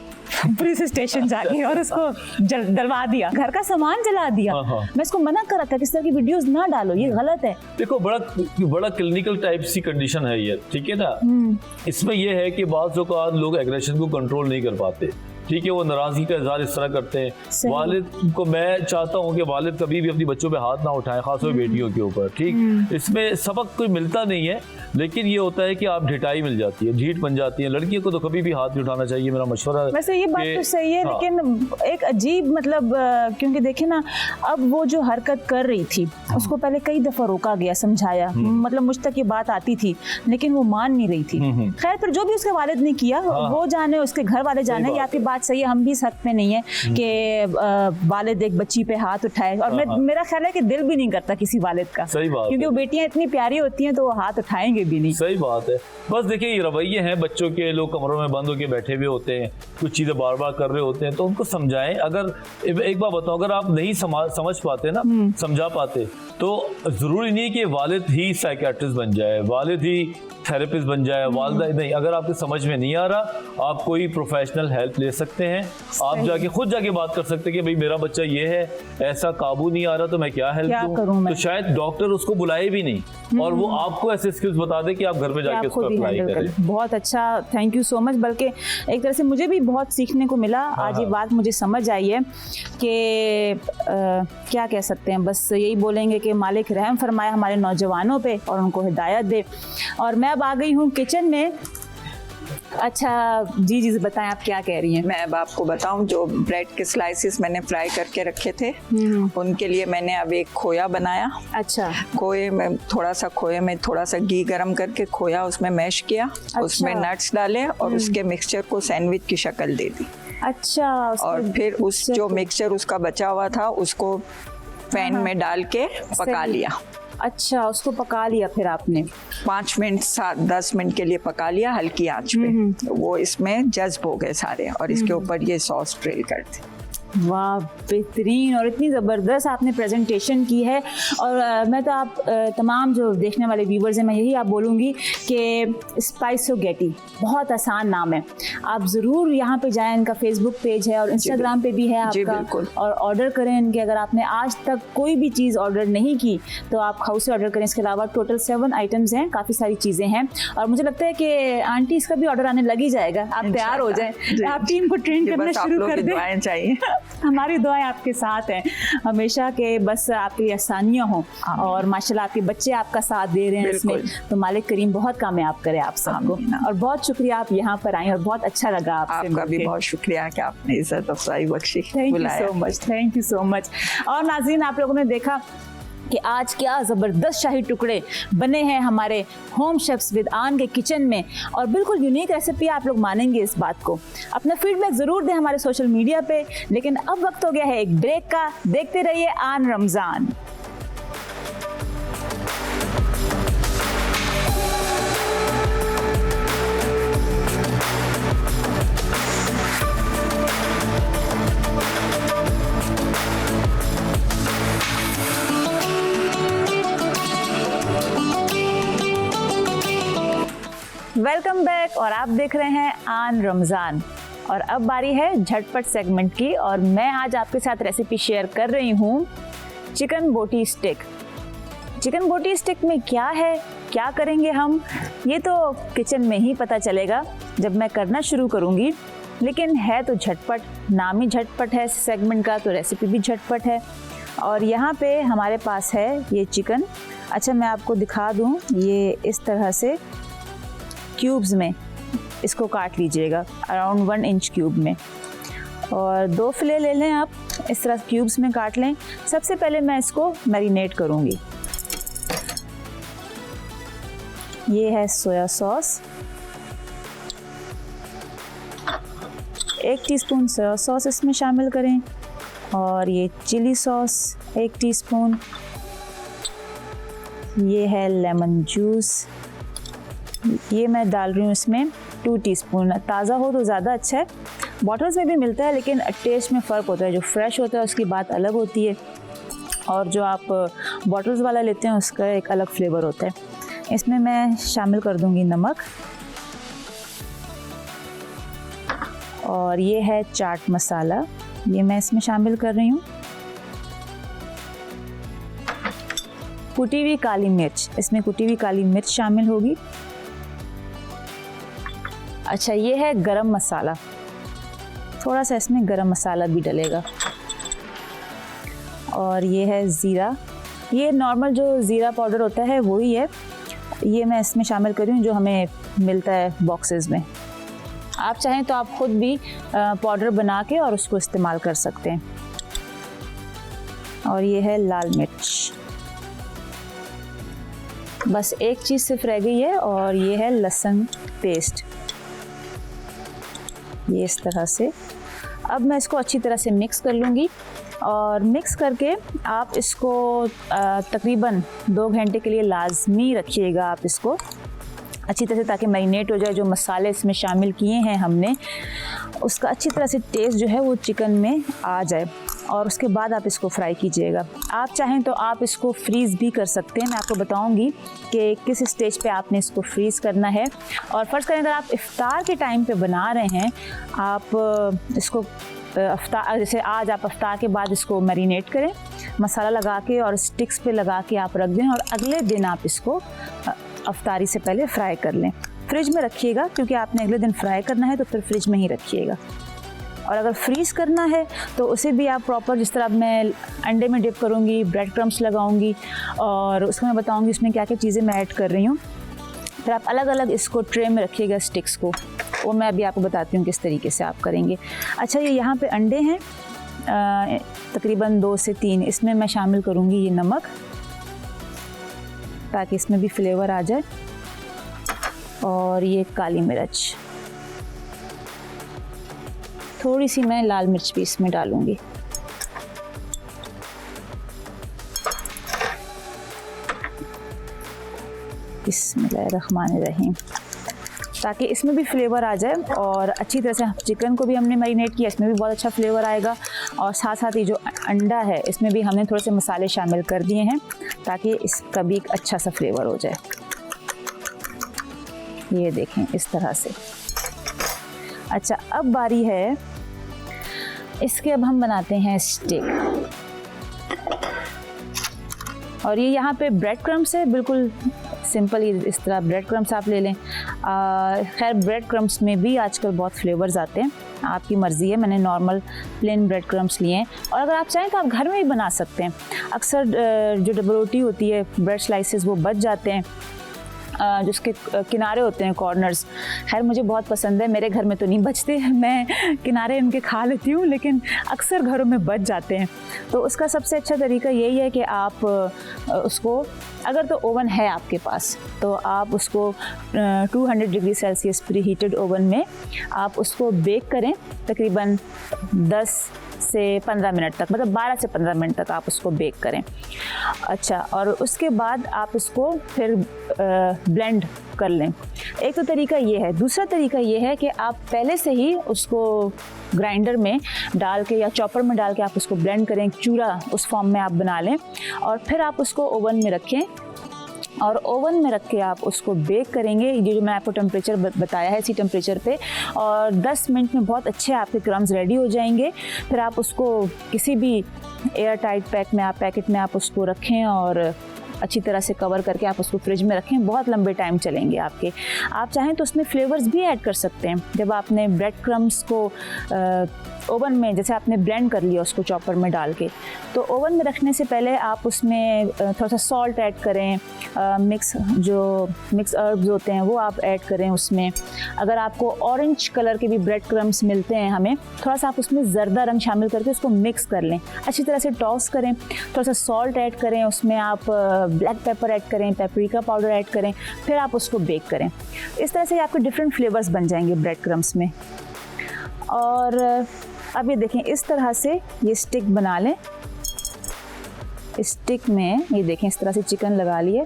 पुलिस स्टेशन जाके और उसको डलवा दिया, घर का सामान जला दिया। मैं इसको मना कर रहा था कि इस तरह की वीडियोस ना डालो, ये गलत है। देखो बड़ा क्लिनिकल टाइप सी कंडीशन है ये, ठीक है ना। इसमें ये है कि बाज़ औक़ात लोग एग्रेशन को कंट्रोल नहीं कर पाते, ठीक है, वो नाराजगी का इजहार इस तरह करते हैं। वालिद को मैं चाहता हूँ कि वालिद कभी भी अपनी बच्चों पे हाथ ना उठाएं, खासकर बेटियों के ऊपर, ठीक। इसमें सबक कोई मिलता नहीं है, लेकिन ये होता है कि आप ढिटाई मिल जाती है, ढीठ बन जाती है। लड़कियों को तो कभी भी हाथ नहीं उठाना चाहिए, मेरा मशवरा है। वैसे ये बात तो सही है, लेकिन एक अजीब मतलब, क्योंकि देखे ना, अब वो जो हरकत कर रही थी उसको पहले कई दफा रोका गया, समझाया, मतलब मुझ तक ये बात आती थी, लेकिन वो मान नहीं रही थी। खैर, फिर जो भी उसके वालिद ने किया वो जाने, उसके घर वाले जाने। ये आपकी बात सही है, हम भी इस हक में नहीं है कि वालिद एक बच्ची पे हाथ उठाए, और मेरा ख्याल है कि दिल भी नहीं करता किसी वालिद का, सही बात, क्योंकि वो बेटियां इतनी प्यारी होती हैं तो वो हाथ उठाएंगे भी नहीं। सही बात है। बस देखिए ये रवैये हैं बच्चों के, लोग कमरों में बंद होकर बैठे हुए होते हैं, कुछ चीजें बार बार कर रहे होते हैं, तो उनको समझाएं। अगर एक बात बताऊं, अगर आप नहीं समझ पाते ना, समझा पाते, तो जरूरी नहीं कि वालिद ही साइकियाट्रिस्ट बन जाए, वालिद ही थेरेपिस्ट बन जाए, वालिदा नहीं। अगर आपके समझ में नहीं आ रहा, आप कोई प्रोफेशनल हेल्प ले सकते हैं। आप जाके खुद जाके बात कर सकते हैं कि भाई मेरा बच्चा ये है, ऐसा काबू नहीं आ रहा, तो मैं क्या हेल्प दूं। तो शायद डॉक्टर उसको बुलाए भी नहीं और वो आपको ऐसे स्किल्स बता दे कि आप घर पे जाके उसको अप्लाई करें। बहुत अच्छा, थैंक यू सो मच। बल्कि एक तरह से मुझे भी बहुत सीखने को मिला। आज ये बात मुझे समझ आई है कि क्या कह सकते हैं, बस यही बोलेंगे कि मालिक रहम फरमाए हमारे नौजवानों पे और उनको हिदायत दे। और मैं अब आ गई हूँ किचन में अच्छा जी जी बताएं, आप क्या कह रही हैं? मैं अब आपको बताऊं, जो ब्रेड के स्लाइसेस मैंने फ्राई करके रखे थे उनके लिए मैंने अब एक खोया बनाया। अच्छा, खोए में थोड़ा सा घी गरम करके खोया उसमें मैश किया, उसमें नट्स डाले और उसके मिक्सचर को सैंडविच की शक्ल दे दी। अच्छा, और फिर उस जो मिक्सचर उसका बचा हुआ था उसको पैन में डाल के पका लिया। अच्छा, उसको पका लिया फिर आपने? 5 मिनट 10 मिनट के लिए पका लिया हल्की आंच पे। वो इसमें जज्ब हो गए सारे और इसके ऊपर ये सॉस स्प्रेल कर दी। वाह, बेहतरीन और इतनी ज़बरदस्त आपने प्रेजेंटेशन की है। और मैं तो आप तमाम जो देखने वाले व्यूवर्स हैं, मैं यही आप बोलूँगी कि स्पाइसोगेटी बहुत आसान नाम है। आप ज़रूर यहाँ पे जाएं, इनका फेसबुक पेज है और इंस्टाग्राम पे भी है आपका, और ऑर्डर करें इनके। अगर आपने आज तक कोई भी चीज़ ऑर्डर नहीं की तो आप हाउस से ऑर्डर करें। इसके अलावा टोटल 7 आइटम्स हैं, काफ़ी सारी चीज़ें हैं और मुझे लगता है कि आंटी इसका भी ऑर्डर आने लग ही जाएगा। आप तैयार हो जाएं, आप टीम को ट्रेन करना शुरू कर दें। चाहिए हमारी दुआएं आपके साथ हैं हमेशा, के बस आपकी आसानियां हों और माशाल्लाह आपके बच्चे आपका साथ दे रहे हैं इसमें, तो मालिक करीम बहुत कामयाब करे आप सबको। और बहुत शुक्रिया आप यहाँ पर आए और बहुत अच्छा लगा आपसे। आपका भी बहुत शुक्रिया कि आपने इज्जत अफजाई बख्शी। Thank you so much, thank you so much. और नाज़रीन, आप लोगों ने देखा कि आज क्या ज़बरदस्त शाही टुकड़े बने हैं हमारे होम शेफ्स विद आन के किचन में, और बिल्कुल यूनिक रेसिपी, आप लोग मानेंगे इस बात को। अपना फीडबैक ज़रूर दें हमारे सोशल मीडिया पे। लेकिन अब वक्त हो गया है एक ब्रेक का। देखते रहिए आन रमज़ान। वेलकम बैक और आप देख रहे हैं आन रमज़ान। और अब बारी है झटपट सेगमेंट की, और मैं आज आपके साथ रेसिपी शेयर कर रही हूँ चिकन बोटी स्टिक। चिकन बोटी स्टिक में क्या है, क्या करेंगे हम, ये तो किचन में ही पता चलेगा जब मैं करना शुरू करूँगी। लेकिन है तो झटपट, नाम ही झटपट है सेगमेंट का, तो रेसिपी भी झटपट है। और यहाँ पे हमारे पास है ये चिकन। अच्छा, मैं आपको दिखा दूँ, ये इस तरह से क्यूब्स में इसको काट लीजिएगा, अराउंड 1 इंच क्यूब में। और 2 फिले ले लें आप, इस तरह क्यूब्स में काट लें। सबसे पहले मैं इसको मैरिनेट करूँगी। ये है soya sauce, 1 teaspoon soya sauce इसमें शामिल करें। और ये चिली सॉस 1 टीस्पून। ये है लेमन जूस, ये मैं डाल रही हूँ इसमें 2 टीस्पून। ताज़ा हो तो ज़्यादा अच्छा है, बॉटल्स में भी मिलता है लेकिन टेस्ट में फ़र्क होता है। जो फ्रेश होता है उसकी बात अलग होती है, और जो आप बॉटल्स वाला लेते हैं उसका एक अलग फ्लेवर होता है। इसमें मैं शामिल कर दूँगी नमक, और ये है चाट मसाला, ये मैं इसमें शामिल कर रही हूँ। कुटी हुई काली मिर्च, इसमें कुटी हुई काली मिर्च शामिल होगी। अच्छा, ये है गरम मसाला, थोड़ा सा इसमें गरम मसाला भी डलेगा। और ये है ज़ीरा, ये नॉर्मल जो ज़ीरा पाउडर होता है वही है, ये मैं इसमें शामिल कर रही हूँ जो हमें मिलता है बॉक्सेस में। आप चाहें तो आप खुद भी पाउडर बना के और उसको इस्तेमाल कर सकते हैं। और ये है लाल मिर्च। बस एक चीज़ सिर्फ रह गई है, और ये है लहसुन पेस्ट, ये इस तरह से। अब मैं इसको अच्छी तरह से मिक्स कर लूँगी, और मिक्स करके आप इसको तकरीबन 2 घंटे के लिए लाजमी रखिएगा आप इसको अच्छी तरह से, ताकि मैरिनेट हो जाए। जो मसाले इसमें शामिल किए हैं हमने, उसका अच्छी तरह से टेस्ट जो है वो चिकन में आ जाए, और उसके बाद आप इसको फ्राई कीजिएगा। आप चाहें तो आप इसको फ्रीज़ भी कर सकते हैं। मैं आपको बताऊंगी कि किस स्टेज पे आपने इसको फ्रीज़ करना है। और फ़र्ज़ करें अगर आप इफ्तार के टाइम पे बना रहे हैं, आप इसको जैसे आज आप इफ्तार के बाद इसको मैरिनेट करें मसाला लगा के, और स्टिक्स पे लगा के आप रख दें, और अगले दिन आप इसको इफ्तारी से पहले फ्राई कर लें। फ्रिज में रखिएगा, क्योंकि आपने अगले दिन फ्राई करना है, तो फिर फ्रिज में ही रखिएगा। और अगर फ्रीज़ करना है तो उसे भी आप प्रॉपर, जिस तरह मैं अंडे में डिप करूँगी, ब्रेड क्रम्स लगाऊंगी, और उसको मैं बताऊंगी उसमें क्या क्या चीज़ें मैं ऐड कर रही हूँ। फिर आप अलग अलग इसको ट्रे में रखिएगा, स्टिक्स को वो मैं अभी आपको बताती हूँ किस तरीके से आप करेंगे। अच्छा, ये यहाँ पे अंडे हैं तकरीबन 2 से 3, इसमें मैं शामिल करूँगी ये नमक, ताकि इसमें भी फ्लेवर आ जाए, और ये काली मिर्च, थोड़ी सी मैं लाल मिर्च भी इसमें डालूँगी। बिस्मिल्लाहिर्रहमानिर्रहीम, ताकि इसमें भी फ्लेवर आ जाए और अच्छी तरह से। चिकन को भी हमने मैरिनेट किया, इसमें भी बहुत अच्छा फ्लेवर आएगा, और साथ साथ ये जो अंडा है इसमें भी हमने थोड़े से मसाले शामिल कर दिए हैं ताकि इसका भी एक अच्छा सा फ्लेवर हो जाए। ये देखें इस तरह से। अच्छा, अब बारी है इसके, अब हम बनाते हैं स्टेक। और ये यहाँ पे ब्रेड क्रम्स है, बिल्कुल सिंपल, इस तरह ब्रेड क्रम्स आप ले लें। खैर ब्रेड क्रम्स में भी आजकल बहुत फ्लेवर्स आते हैं, आपकी मर्ज़ी है। मैंने नॉर्मल प्लेन ब्रेड क्रम्स लिए हैं, और अगर आप चाहें तो आप घर में भी बना सकते हैं। अक्सर जो डबल रोटी होती है, ब्रेड स्लाइसेस वो बच जाते हैं, जिसके किनारे होते हैं, कॉर्नर्स। खैर मुझे बहुत पसंद है, मेरे घर में तो नहीं बचते, मैं किनारे इनके खा लेती हूँ, लेकिन अक्सर घरों में बच जाते हैं। तो उसका सबसे अच्छा तरीका यही है कि आप उसको, अगर तो ओवन है आपके पास तो आप उसको 200 degree Celsius pre heated oven में आप उसको बेक करें तकरीबन 10 से 15 मिनट तक, मतलब 12 से 15 मिनट तक आप उसको बेक करें। अच्छा, और उसके बाद आप इसको फिर ब्लेंड कर लें। एक तो तरीका ये है। दूसरा तरीका ये है कि आप पहले से ही उसको ग्राइंडर में डाल के या चॉपर में डाल के आप उसको ब्लेंड करें, चूरा उस फॉर्म में आप बना लें, और फिर आप उसको ओवन में रखें, और ओवन में रख के आप उसको बेक करेंगे। ये जो मैं आपको टेम्परेचर बताया है, इसी टेम्परेचर पे, और 10 मिनट में बहुत अच्छे आपके क्रम्स रेडी हो जाएंगे। फिर आप उसको किसी भी एयर टाइट पैकेट में आप उसको रखें, और अच्छी तरह से कवर करके आप उसको फ्रिज में रखें, बहुत लंबे टाइम चलेंगे आपके। आप चाहें तो उसमें फ्लेवर्स भी ऐड कर सकते हैं। जब आपने ब्रेड क्रम्स को ओवन में, जैसे आपने ब्लेंड कर लिया उसको चॉपर में डाल के, तो ओवन में रखने से पहले आप उसमें थोड़ा सा सॉल्ट ऐड करें, मिक्स हर्ब्स होते हैं वो आप ऐड करें उसमें। अगर आपको ऑरेंज कलर के भी ब्रेड क्रम्स मिलते हैं हमें, थोड़ा सा आप उसमें ज़र्दा रंग शामिल करके उसको मिक्स कर लें, अच्छी तरह से टॉस करें, थोड़ा सा सॉल्ट ऐड करें, उसमें आप ब्लैक पेपर ऐड करें, पेपरिका पाउडर ऐड करें, फिर आप उसको बेक करें। इस तरह से आपके डिफरेंट फ्लेवर्स बन जाएंगे ब्रेड क्रम्स में। और अब ये देखें, इस तरह से ये स्टिक बना लें। इस स्टिक में ये देखें इस तरह से चिकन लगा लिए।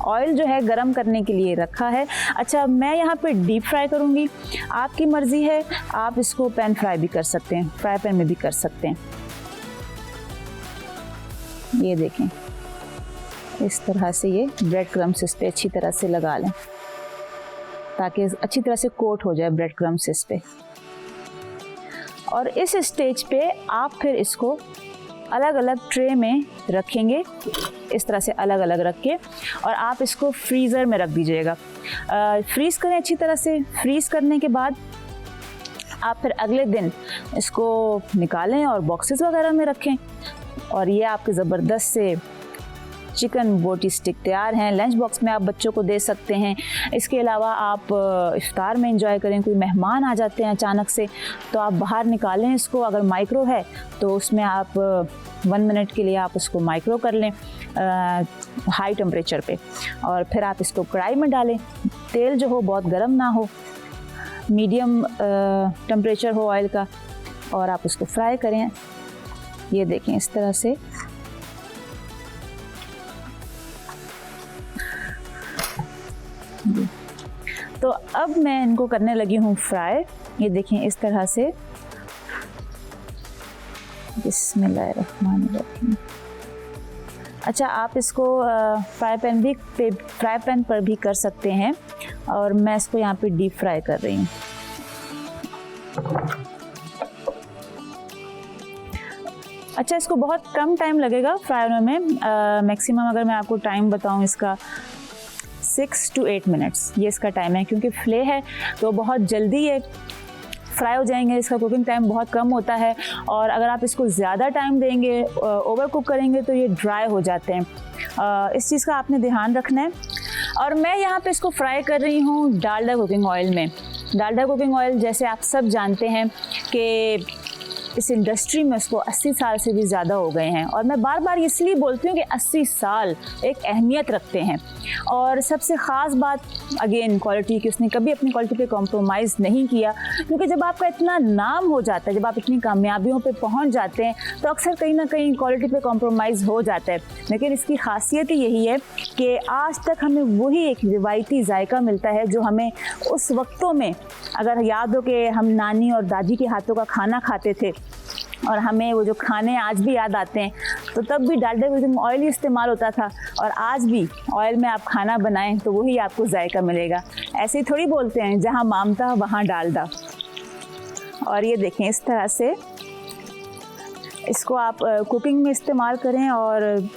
ऑयल जो है गरम करने के लिए रखा है। अच्छा, मैं यहाँ पे डीप फ्राई करूँगी, आपकी मर्ज़ी है, आप इसको पैन फ्राई भी कर सकते हैं, फ्राई पैन में भी कर सकते हैं। ये देखें इस तरह से ये ब्रेड क्रम्स इस पे अच्छी तरह से लगा लें, ताकि अच्छी तरह से कोट हो जाए ब्रेड क्रम्स इस पे। और इस स्टेज पे आप फिर इसको अलग अलग ट्रे में रखेंगे, इस तरह से अलग अलग रख के, और आप इसको फ्रीज़र में रख दीजिएगा। फ्रीज़ करें अच्छी तरह से। फ्रीज़ करने के बाद आप फिर अगले दिन इसको निकालें और बॉक्सेस वगैरह में रखें, और ये आपके ज़बरदस्त से चिकन बोटी स्टिक तैयार हैं। लंच बॉक्स में आप बच्चों को दे सकते हैं। इसके अलावा आप इफ्तार में एंजॉय करें, कोई मेहमान आ जाते हैं अचानक से, तो आप बाहर निकालें इसको। अगर माइक्रो है तो उसमें आप 1 मिनट के लिए आप उसको माइक्रो कर लें हाई टेम्परेचर पे, और फिर आप इसको कढ़ाई में डालें। तेल जो हो बहुत गर्म ना हो, मीडियम टेम्परेचर हो ऑयल का, और आप उसको फ्राई करें। ये देखें इस तरह से। तो अब मैं इनको करने लगी हूँ फ्राई। ये देखें इस तरह से। बिस्मिल्लाहिर्रहमानिर्रहीम। अच्छा, आप इसको फ्राई पैन पर भी कर सकते हैं, और मैं इसको यहाँ पे डीप फ्राई कर रही हूँ। अच्छा, इसको बहुत कम टाइम लगेगा फ्राई होने में। मैक्सिमम अगर मैं आपको टाइम बताऊँ इसका 6 to 8 मिनट्स ये इसका टाइम है, क्योंकि फ्ले है तो बहुत जल्दी ये फ्राई हो जाएंगे। इसका कुकिंग टाइम बहुत कम होता है, और अगर आप इसको ज़्यादा टाइम देंगे, ओवर कुक करेंगे, तो ये ड्राई हो जाते हैं। इस चीज़ का आपने ध्यान रखना है। और मैं यहाँ पे इसको फ्राई कर रही हूँ डालडा कुकिंग ऑयल में। डालडा कुकिंग ऑयल जैसे आप सब जानते हैं कि इस इंडस्ट्री में उसको 80 साल से भी ज़्यादा हो गए हैं, और मैं बार बार इसलिए बोलती हूँ कि 80 साल एक अहमियत रखते हैं। और सबसे ख़ास बात अगेन क्वालिटी की, उसने कभी अपनी क्वालिटी पे कॉम्प्रोमाइज़ नहीं किया, क्योंकि जब आपका इतना नाम हो जाता है, जब आप इतनी कामयाबियों पे पहुँच जाते हैं, तो अक्सर कहीं ना कहीं क्वालिटी पे कॉम्प्रोमाइज़ हो जाता है। लेकिन इसकी खासियत ही यही है कि आज तक हमें वही एक रिवायती जायका मिलता है जो हमें उस वक्तों में, अगर याद हो कि हम नानी और दादी के हाथों का खाना खाते थे और हमें वो जो खाने आज भी याद आते हैं, तो तब भी डालडा कुकिंग ऑयल ही इस्तेमाल होता था, और आज भी ऑयल में आप खाना बनाएं तो वही आपको जायका मिलेगा। ऐसे ही थोड़ी बोलते हैं जहाँ मामता वहाँ डालडा। और ये देखें, इस तरह से इसको आप कुकिंग में इस्तेमाल करें, और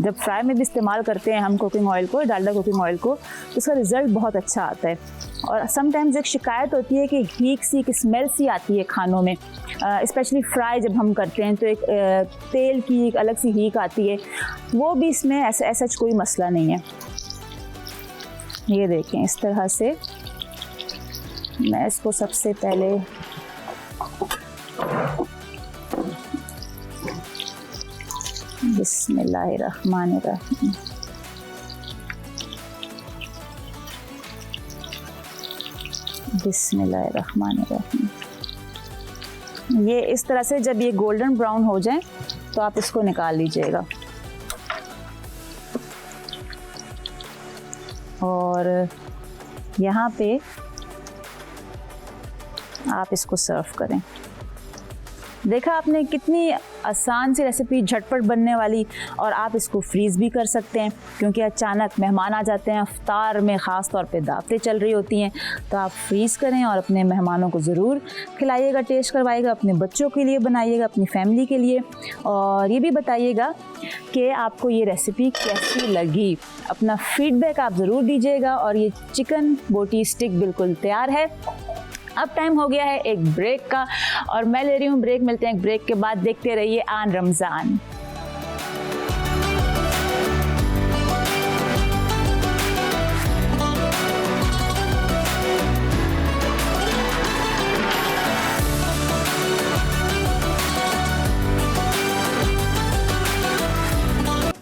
जब फ्राई में भी इस्तेमाल करते हैं हम कुकिंग ऑयल को, डालडा कुकिंग ऑयल को, तो उसका रिज़ल्ट बहुत अच्छा आता है। और समटाइम्स एक शिकायत होती है कि हीक सी, एक स्मेल सी आती है खानों में, स्पेशली फ्राई जब हम करते हैं तो एक तेल की एक अलग सी हीक आती है, वो भी इसमें ऐसा कोई मसला नहीं है। ये देखें, इस तरह से मैं इसको सबसे पहले बिस्मिल्लाहिर्रहमानिर्रहीम, बिस्मिल्लाहिर्रहमानिर्रहीम। ये इस तरह से जब ये गोल्डन ब्राउन हो जाए तो आप इसको निकाल लीजिएगा, और यहाँ पे आप इसको सर्व करें। देखा आपने कितनी आसान सी रेसिपी, झटपट बनने वाली, और आप इसको फ्रीज़ भी कर सकते हैं, क्योंकि अचानक मेहमान आ जाते हैं, इफ्तार में ख़ास तौर पे दावतें चल रही होती हैं, तो आप फ्रीज़ करें और अपने मेहमानों को ज़रूर खिलाइएगा, टेस्ट करवाइएगा, अपने बच्चों के लिए बनाइएगा, अपनी फैमिली के लिए, और ये भी बताइएगा कि आपको ये रेसिपी कैसी लगी। अपना फीडबैक आप ज़रूर दीजिएगा। और ये चिकन बोटी स्टिक बिल्कुल तैयार है। अब टाइम हो गया है एक ब्रेक का, और मैं ले रही हूँ ब्रेक। मिलते हैं एक ब्रेक के बाद। देखते रहिए आन रमज़ान।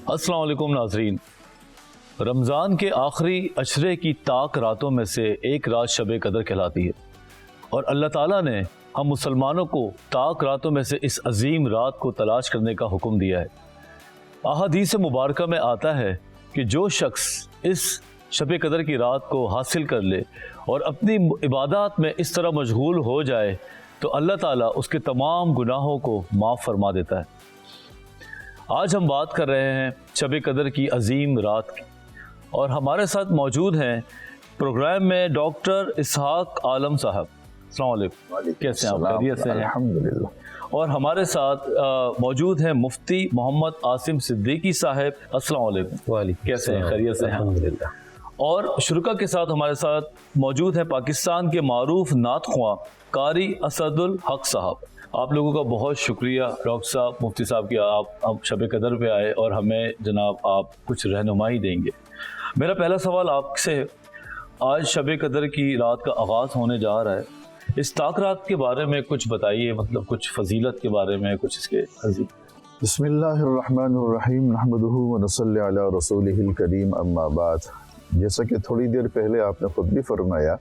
अस्सलाम वालेकुम नाज़रीन। रमज़ान के आखिरी अशरे की ताक रातों में से एक रात शब कदर कहलाती है, और अल्लाह ताला ने हम मुसलमानों को ताक रातों में से इस अजीम रात को तलाश करने का हुक्म दिया है। अहादीस मुबारक में आता है कि जो शख्स इस शब कदर की रात को हासिल कर ले और अपनी इबादत में इस तरह मशगूल हो जाए, तो अल्लाह ताला उसके तमाम गुनाहों को माफ़ फरमा देता है। आज हम बात कर रहे हैं शब कदर की अजीम रात की, और हमारे साथ मौजूद हैं प्रोग्राम में डॉक्टर इसहाक आलम साहब। अस्सलाम वालेकुम, कैसे हैं आप? खैरियत से हैं? अल्हम्दुलिल्लाह। और हमारे साथ मौजूद हैं मुफ्ती मोहम्मद आसिम सिद्दीकी साहब। अस्सलाम वालेकुम, कैसे हैं? खैरियत से हैं? अल्हम्दुलिल्लाह। और शुरुका के साथ हमारे साथ मौजूद हैं पाकिस्तान के मारूफ नात ख्वां कारी असदुल हक साहब। आप लोगों का बहुत शुक्रिया डॉक्टर साहब, मुफ्ती साहब कि आप शब कदर पे आए और हमें जनाब आप कुछ रहनुमाई देंगे। मेरा पहला सवाल आपसे, आज शब कदर की रात का आगाज़ होने जा रहा है, इस ताक रात के बारे में कुछ बताइए, मतलब कुछ फजीलत के बारे में, कुछ इसके बिस्मिल्लाहिर्रहमानिर्रहीम, नहमदुहु व नसल्ली अला रसूलिहिल करीम, अम्मा बाद। जैसा कि थोड़ी देर पहले आपने खुद भी फरमाया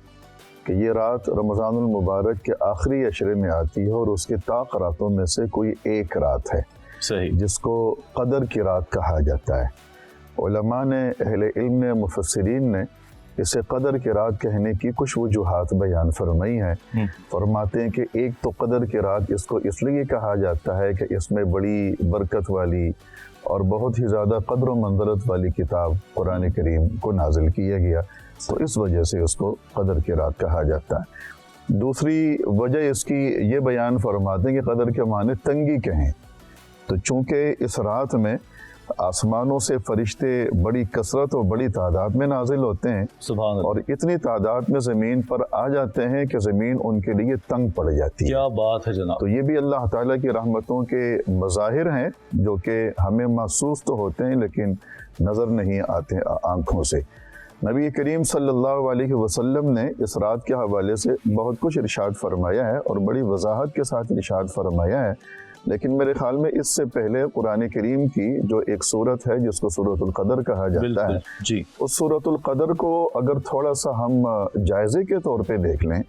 कि ये रात रमज़ानुल मुबारक के आखिरी अशरे में आती है, और उसके ताक रातों में से कोई एक रात है, सही, जिसको कदर की रात कहा जाता है। उलमा ने, अहले इल्म ने, मुफस्सिरीन ने इसे कदर की रात कहने की कुछ वजूहात बयान फरमाई हैं। फरमाते हैं कि एक तो कदर की रात इसको इसलिए कहा जाता है कि इसमें बड़ी बरकत वाली और बहुत ही ज़्यादा कदर व मंज़रत वाली किताब कुरान करीम को नाजिल किया गया, तो इस वजह से उसको कदर की रात कहा जाता है। दूसरी वजह इसकी ये बयान फरमाते हैं कि कदर के माने तंगी कहें, तो चूँकि इस रात में आसमानों से फरिश्ते बड़ी कसरत और बड़ी तादाद में नाजिल होते हैं, सुभान अल्लाह, और इतनी तादाद में ज़मीन पर आ जाते हैं कि ज़मीन उनके लिए तंग पड़ जाती है। क्या बात है जनाब। तो ये भी अल्लाह ताला की रहमतों के मज़ाहिर हैं, जो कि हमें महसूस तो होते हैं लेकिन नज़र नहीं आते आँखों से। नबी करीम सल्लल्लाहु अलैहि वसल्लम ने इस रात के हवाले से बहुत कुछ इरशाद फरमाया है और बड़ी वजाहत के साथ इरशाद फरमाया है, लेकिन मेरे ख्याल में इससे पहले कुरान करीम की जो एक सूरत है जिसको सूरतुल क़दर कहा जाता है जी, उस सूरतुल क़दर को अगर थोड़ा सा हम जायज़े के तौर पे देख लें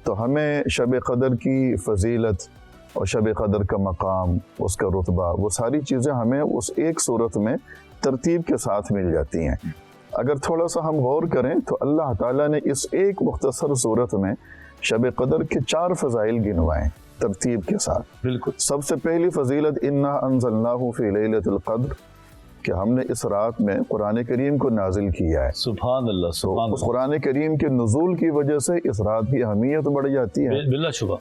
तो हमें शब क़दर की फजीलत और शब क़दर का मकाम, उसका रुतबा, वो सारी चीज़ें हमें उस एक सूरत में तरतीब के साथ मिल जाती हैं। अगर थोड़ा सा हम गौर करें तो अल्लाह ताला ने इस एक मुख्तसर सूरत में शब क़दर के 4 फ़ज़ाइल गिनवाएं तरतीब के साथ। बिल्कुल। सबसे पहली फजीलत इन्ना अंज़लनाहु फ़ी लैलतिल क़द्र, कि हमने इस रात में कुरान करीम को नाजिल किया है। सुभान अल्लाह, सुभान उस कुरान करीम के नुज़ूल की वजह से इस रात की अहमियत बढ़ जाती है, बिला शुबा।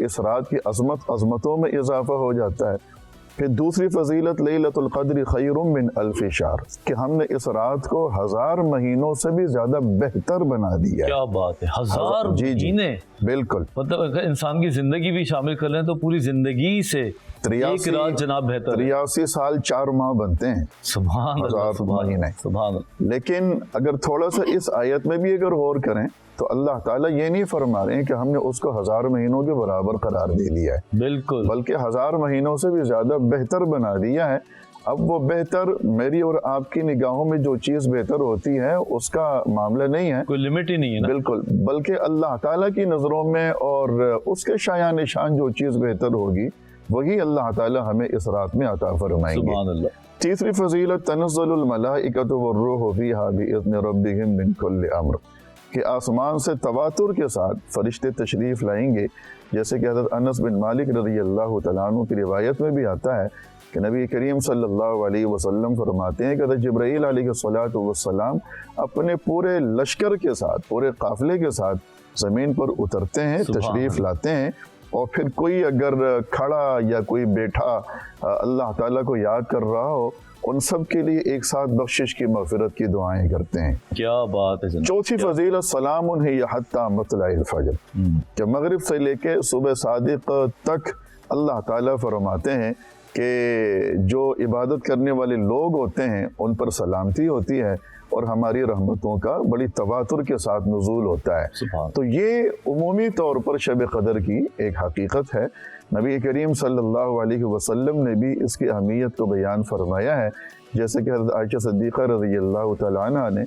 इस रात की अज़मतों में इजाफा हो जाता है। फिर दूसरी फजीलत लैलतुल क़द्र खैरुम मिन अल्फ़ि शहर, कि हमने इस रात को 1000 महीनों से भी ज्यादा बेहतर बना दिया है। क्या बात है, 1000 महीने, बिल्कुल। मतलब अगर इंसान की जिंदगी भी शामिल कर लें तो पूरी जिंदगी से एक रात जनाब बेहतर है। 83 साल 4 माह बनते हैं, सुभान अल्लाह, सुभान महीने। सुभान अल्लाह। लेकिन अगर थोड़ा सा इस आयत में भी अगर गौर करें तो अल्लाह ताला ये नहीं फरमा रहे हैं कि हमने उसको 1000 महीनों के बराबर करार दे दिया है, बिल्कुल, बल्कि 1000 महीनों से भी ज्यादा बेहतर बना दिया है। अब वो बेहतर मेरी और आपकी निगाहों में जो चीज़ बेहतर होती है उसका मामला नहीं है, कोई लिमिट ही नहीं है ना। बिल्कुल, बल्कि अल्लाह ताला की नज़रों में और उसके शाया निशान जो चीज़ बेहतर होगी वही अल्लाह ताला हमें इस रात में अता फरमाएंगे। सुभान अल्लाह। तीसरी फजीलत तनज़्ज़ुलुल मलाइकतु वर्रूहु फ़ीहा बिइज़्नि रब्बिहिम मिन कुल्लि अम्र, कि आसमान से तवातुर के साथ फरिश्ते तशरीफ़ लाएंगे, जैसे कि हज़रत अनस बिन मालिक रज़ियल्लाहु तआला अन्हु की रिवायत में भी आता है कि नबी करीम सल्लल्लाहु अलैहि वसल्लम फरमाते हैं कि हज़रत जिब्राईल अलैहिस्सलातु वस्सलाम अपने पूरे लश्कर के साथ, पूरे काफ़िले के साथ ज़मीन पर उतरते हैं, तशरीफ़ लाते हैं, और फिर कोई अगर खड़ा या कोई बैठा अल्लाह ताला को याद कर रहा हो, उन सब के लिए एक साथ बख्शिश की मग़फ़िरत की दुआएं करते हैं। क्या बात है जनाब। चौथी फजीलत सलामुन हिय हत्ता मतलाइल फजर, कि मगरिब से लेके सुबह सादिक तक अल्लाह ताला फरमाते हैं कि जो इबादत करने वाले लोग होते हैं उन पर सलामती होती है और हमारी रहमतों का बड़ी तवातुर के साथ नुज़ूल होता है। तो ये उमूमी तौर पर शब क़दर की एक हकीकत है। नबी करीम सल्लल्लाहु अलैहि वसल्लम ने भी इसकी अहमियत को बयान फरमाया है, जैसे कि हज़रत आयशा सिद्दीक़ा रज़ियल्लाहु तआला अन्हा ने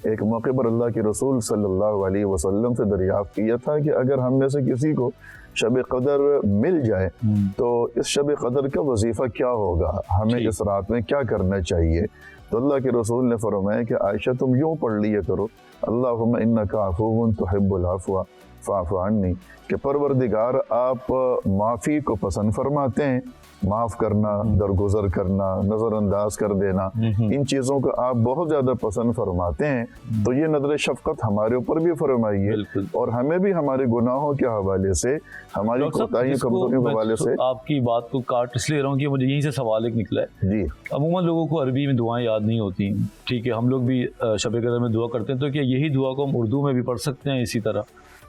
एक मौके पर अल्लाह के रसूल सल्लल्लाहु अलैहि वसल्लम से दरियाफ़्त किया था कि अगर हम में से किसी को शब क़दर मिल जाए तो इस शब क़दर का वजीफ़ा क्या होगा, हमें इस रात में क्या करना चाहिए। तो अल्लाह के रसूल ने फरमाया कि आयशा तुम यूँ पढ़ लिया करो, अल्लाहुम्मा इन्नका अफ़ुव्वुन तुहिब्बुल अफ़्वा फ़अफ़ु अन्नी, कि परवरदिगार आप माफ़ी को पसंद फरमाते हैं, माफ़ करना, दरगुजर करना, नज़रअंदाज कर देना, इन चीज़ों को आप बहुत ज़्यादा पसंद फरमाते हैं। तो ये नज़र शफ़क़त हमारे ऊपर भी फरमाइए और हमें भी हमारे गुनाहों के हवाले से, हमारी कोताहियों कमज़ोरियों के हवाले से। आपकी बात को काट इसलिए रहा हूँ कि मुझे यहीं से सवाल एक निकला है जी। अमूमन लोगों को अरबी में दुआएं याद नहीं होती, ठीक है, हम लोग भी शब क़दर में दुआ करते हैं, तो क्या यही दुआ को हम उर्दू में भी पढ़ सकते हैं इसी तरह,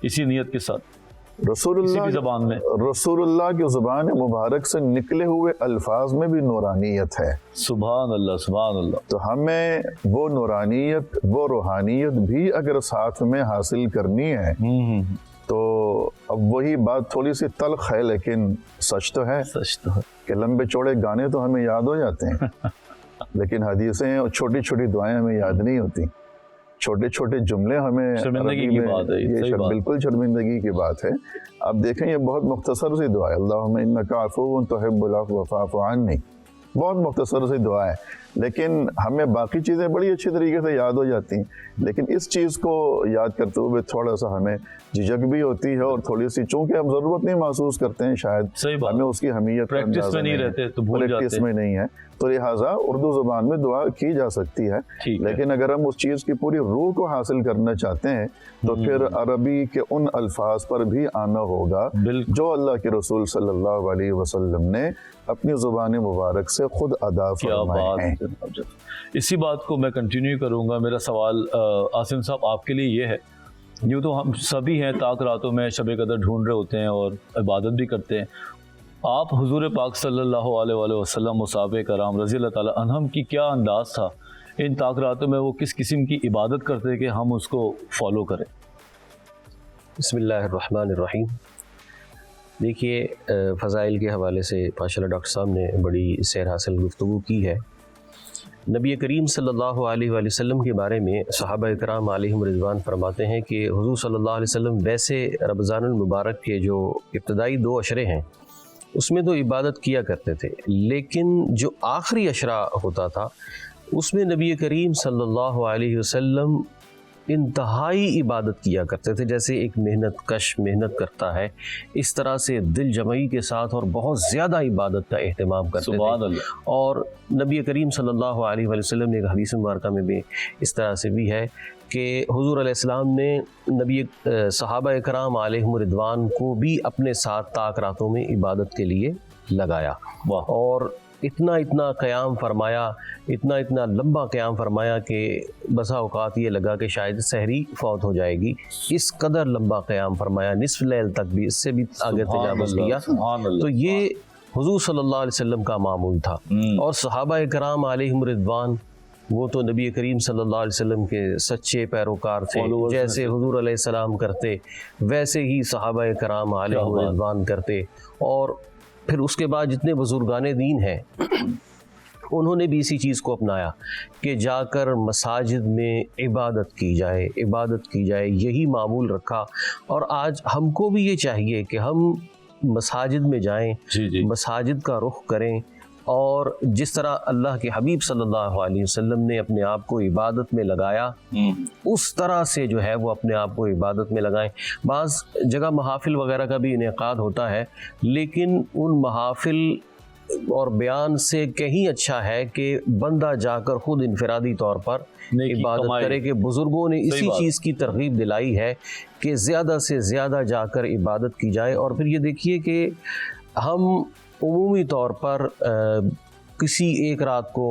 इसी नियत के साथ, रसूलुल्लाह ज़बान में? रसूलुल्लाह की ज़ुबान मुबारक से निकले हुए अल्फाज में भी नूरानियत है। सुभान अल्लाह, सुभान अल्लाह। तो हमें वो नूरानियत, वो रूहानियत भी अगर साथ में हासिल करनी है तो अब वही बात थोड़ी सी तल्ख है, लेकिन सच तो है, सच तो है कि लंबे चौड़े गाने तो हमें याद हो जाते हैं लेकिन हदीसें और छोटी छोटी दुआएं हमें याद नहीं होती, छोटे छोटे जुमले हमें शर्मिंदगी की बात है, ये बिल्कुल शर्मिंदगी की बात है। आप देखें ये बहुत मुख्तसर सी दुआ है, अल्लाहुम्मा इन्नका अफ़ुव्वुन तुहिब्बुल अफ़्वा फ़अफ़ु अन्नी, बहुत मुख्तसर सी दुआ है, लेकिन हमें बाकी चीज़ें बड़ी अच्छी तरीके से याद हो जाती हैं, लेकिन इस चीज़ को याद करते हुए थोड़ा सा हमें झिझक भी होती है और थोड़ी सी, चूँकि हम ज़रूरत नहीं महसूस करते हैं, शायद हमें उसकी अहमियत प्रैक्टिस में नहीं रहते तो भूल जाते हैं, प्रैक्टिस में नहीं है, तो लिहाजा उर्दू ज़ुबान में दुआ की जा सकती है, लेकिन अगर हम उस चीज़ की पूरी रूह को हासिल करना चाहते हैं तो फिर अरबी के उन अल्फाज पर भी आना होगा जो अल्लाह के रसूल सल्लल्लाहु अलैहि वसल्लम ने अपनी ज़ुबान मुबारक से खुद अदा फरमाए हैं। इसी बात को मैं कंटिन्यू करूँगा। मेरा सवाल आसिम साहब आपके लिए ये है, यूँ तो हम सभी हैं ताक रातों में शब क़दर ढूंढ रहे होते हैं और इबादत भी करते हैं, आप हुजूर पाक सल्लल्लाहु अलैहि वसल्लम, मुसाहबे कराम रज़ी अल्लाह ताला अन्हुम की क्या अंदाज़ था इन ताक़रातों में वो किस किस्म की इबादत करते हैं कि हम उसको फॉलो करें? बिस्मिल्लाहिर्रहमानिर्रहीम। देखिए, फ़ज़ाइल के हवाले से माशाअल्लाह डॉक्टर साहब ने बड़ी सैर हासिल गुफ्तगू की है। नबी करीम सल्लल्लाहु अलैहि वसल्लम के बारे में सहाबा इकराम अलैहिम रिज़वान फरमाते हैं कि हुज़ूर सल्लल्लाहु अलैहि वसल्लम वैसे रमज़ानुल मुबारक के जो इब्तदाई 2 अशरे हैं उसमें तो इबादत किया करते थे, लेकिन जो आखिरी अशरा होता था उसमें नबी करीम सल्लल्लाहु अलैहि वसल्लम इंतहाई इबादत किया करते थे। जैसे एक मेहनत कश मेहनत करता है, इस तरह से दिल जमई के साथ और बहुत ज़्यादा इबादत का एहतमाम करते थे। और नबी करीम सल्लल्लाहु अलैहि वसल्लम ने एक हदीस मुबारका में भी इस तरह से भी है कि हुज़ूर अलैहिस्सलाम ने नबी सहाबा इकराम अलैहिम रिदवान को भी अपने साथ ताक़रातों में इबादत के लिए लगाया और इतना क़याम फरमाया, इतना लंबा क़याम फरमाया कि बसा औक़ात ये लगा कि शायद सहरी फ़ौत हो जाएगी। इस कदर लंबा क़याम फरमाया, निस्फ़ लैल तक भी, इससे भी आगे तजावुज़ किया। तो ये हुज़ूर सल्लल्लाहु अलैहि वसल्लम का मामूल था। और सहाबा इकराम अलैहिम रिदवान वो तो नबी करीम सल्लल्लाहु अलैहि वसल्लम के सच्चे पैरोकार थे। जैसे हुज़ूर अलैहिस्सलाम करते वैसे ही सहाबा इकराम अलैहिम रिदवान करते। और फिर उसके बाद जितने बुज़ुर्गाने दीन हैं उन्होंने भी इसी चीज़ को अपनाया कि जाकर मसाजिद में इबादत की जाए, यही मामूल रखा। और आज हमको भी ये चाहिए कि हम मसाजिद में जाएं, मसाजिद का रुख करें और जिस तरह अल्लाह के हबीब सल्लल्लाहु अलैहि वसल्लम ने अपने आप को इबादत में लगाया उस तरह से जो है वो अपने आप को इबादत में लगाएं। बाज़ जगह महाफिल वगैरह का भी इनेकाद होता है, लेकिन उन महाफिल और बयान से कहीं अच्छा है कि बंदा जाकर ख़ुद इनफरादी तौर पर इबादत करे। कि बुज़ुर्गों ने इसी चीज़ की तरगीब दिलाई है कि ज़्यादा से ज़्यादा जाकर इबादत की जाए। और फिर ये देखिए कि हम उमूमी तौर पर किसी एक रात को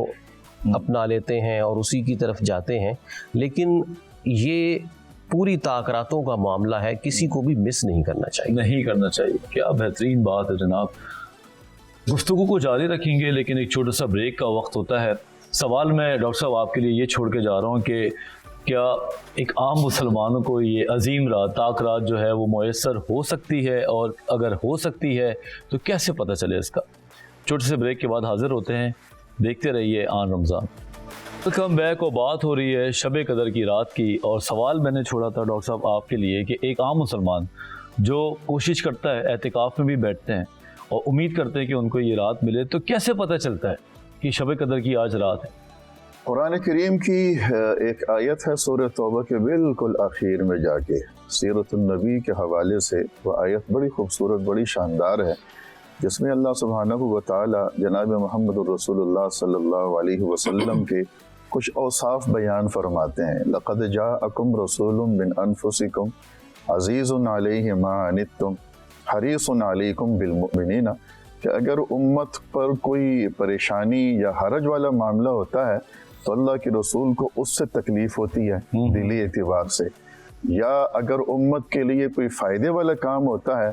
अपना लेते हैं और उसी की तरफ जाते हैं, लेकिन ये पूरी ताक़रातों का मामला है, किसी को भी मिस नहीं करना चाहिए। क्या बेहतरीन बात है जनाब। गुफ्तगू को जारी रखेंगे, लेकिन एक छोटा सा ब्रेक का वक्त होता है। सवाल मैं डॉक्टर साहब आपके लिए ये छोड़ के जा रहा हूँ कि क्या एक आम मुसलमानों को ये अजीम रात ताक़रात जो है वो मुयस्सर हो सकती है, और अगर हो सकती है तो कैसे पता चले इसका? छोटे से ब्रेक के बाद हाजिर होते हैं, देखते रहिए ऑन रमज़ान। Welcome back. और बात हो रही है शब कदर की रात की, और सवाल मैंने छोड़ा था डॉक्टर साहब आपके लिए कि एक आम मुसलमान जो कोशिश करता है, एतिकाफ़ में भी बैठते हैं और उम्मीद करते हैं कि उनको ये रात मिले, तो कैसे पता चलता है कि शब कदर की आज रात है? कुरान करीम की एक आयत है सूरह तौबा के बिल्कुल आखिर में जाके, सीरतुन नबी के हवाले से वो आयत बड़ी खूबसूरत, बड़ी शानदार है, जिसमें अल्लाह सुब्हानहू व तआला जनाब मोहम्मद रसूलुल्लाह सल्लल्लाहु अलैहि वसल्लम के कुछ औसाफ बयान फरमाते हैं। लक़द जाअकुम रसूलुम मिन अनफुसिकुम अज़ीज़ुन अलैहि मा अनित्तुम हरीसुन अलैकुम बिल मुमिनीना, कि अगर उम्मत पर कोई परेशानी या हरज वाला मामला होता है तो अल्लाह के रसूल को उससे तकलीफ़ होती है दिली एतबार से, या अगर उम्मत के लिए कोई फ़ायदे वाला काम होता है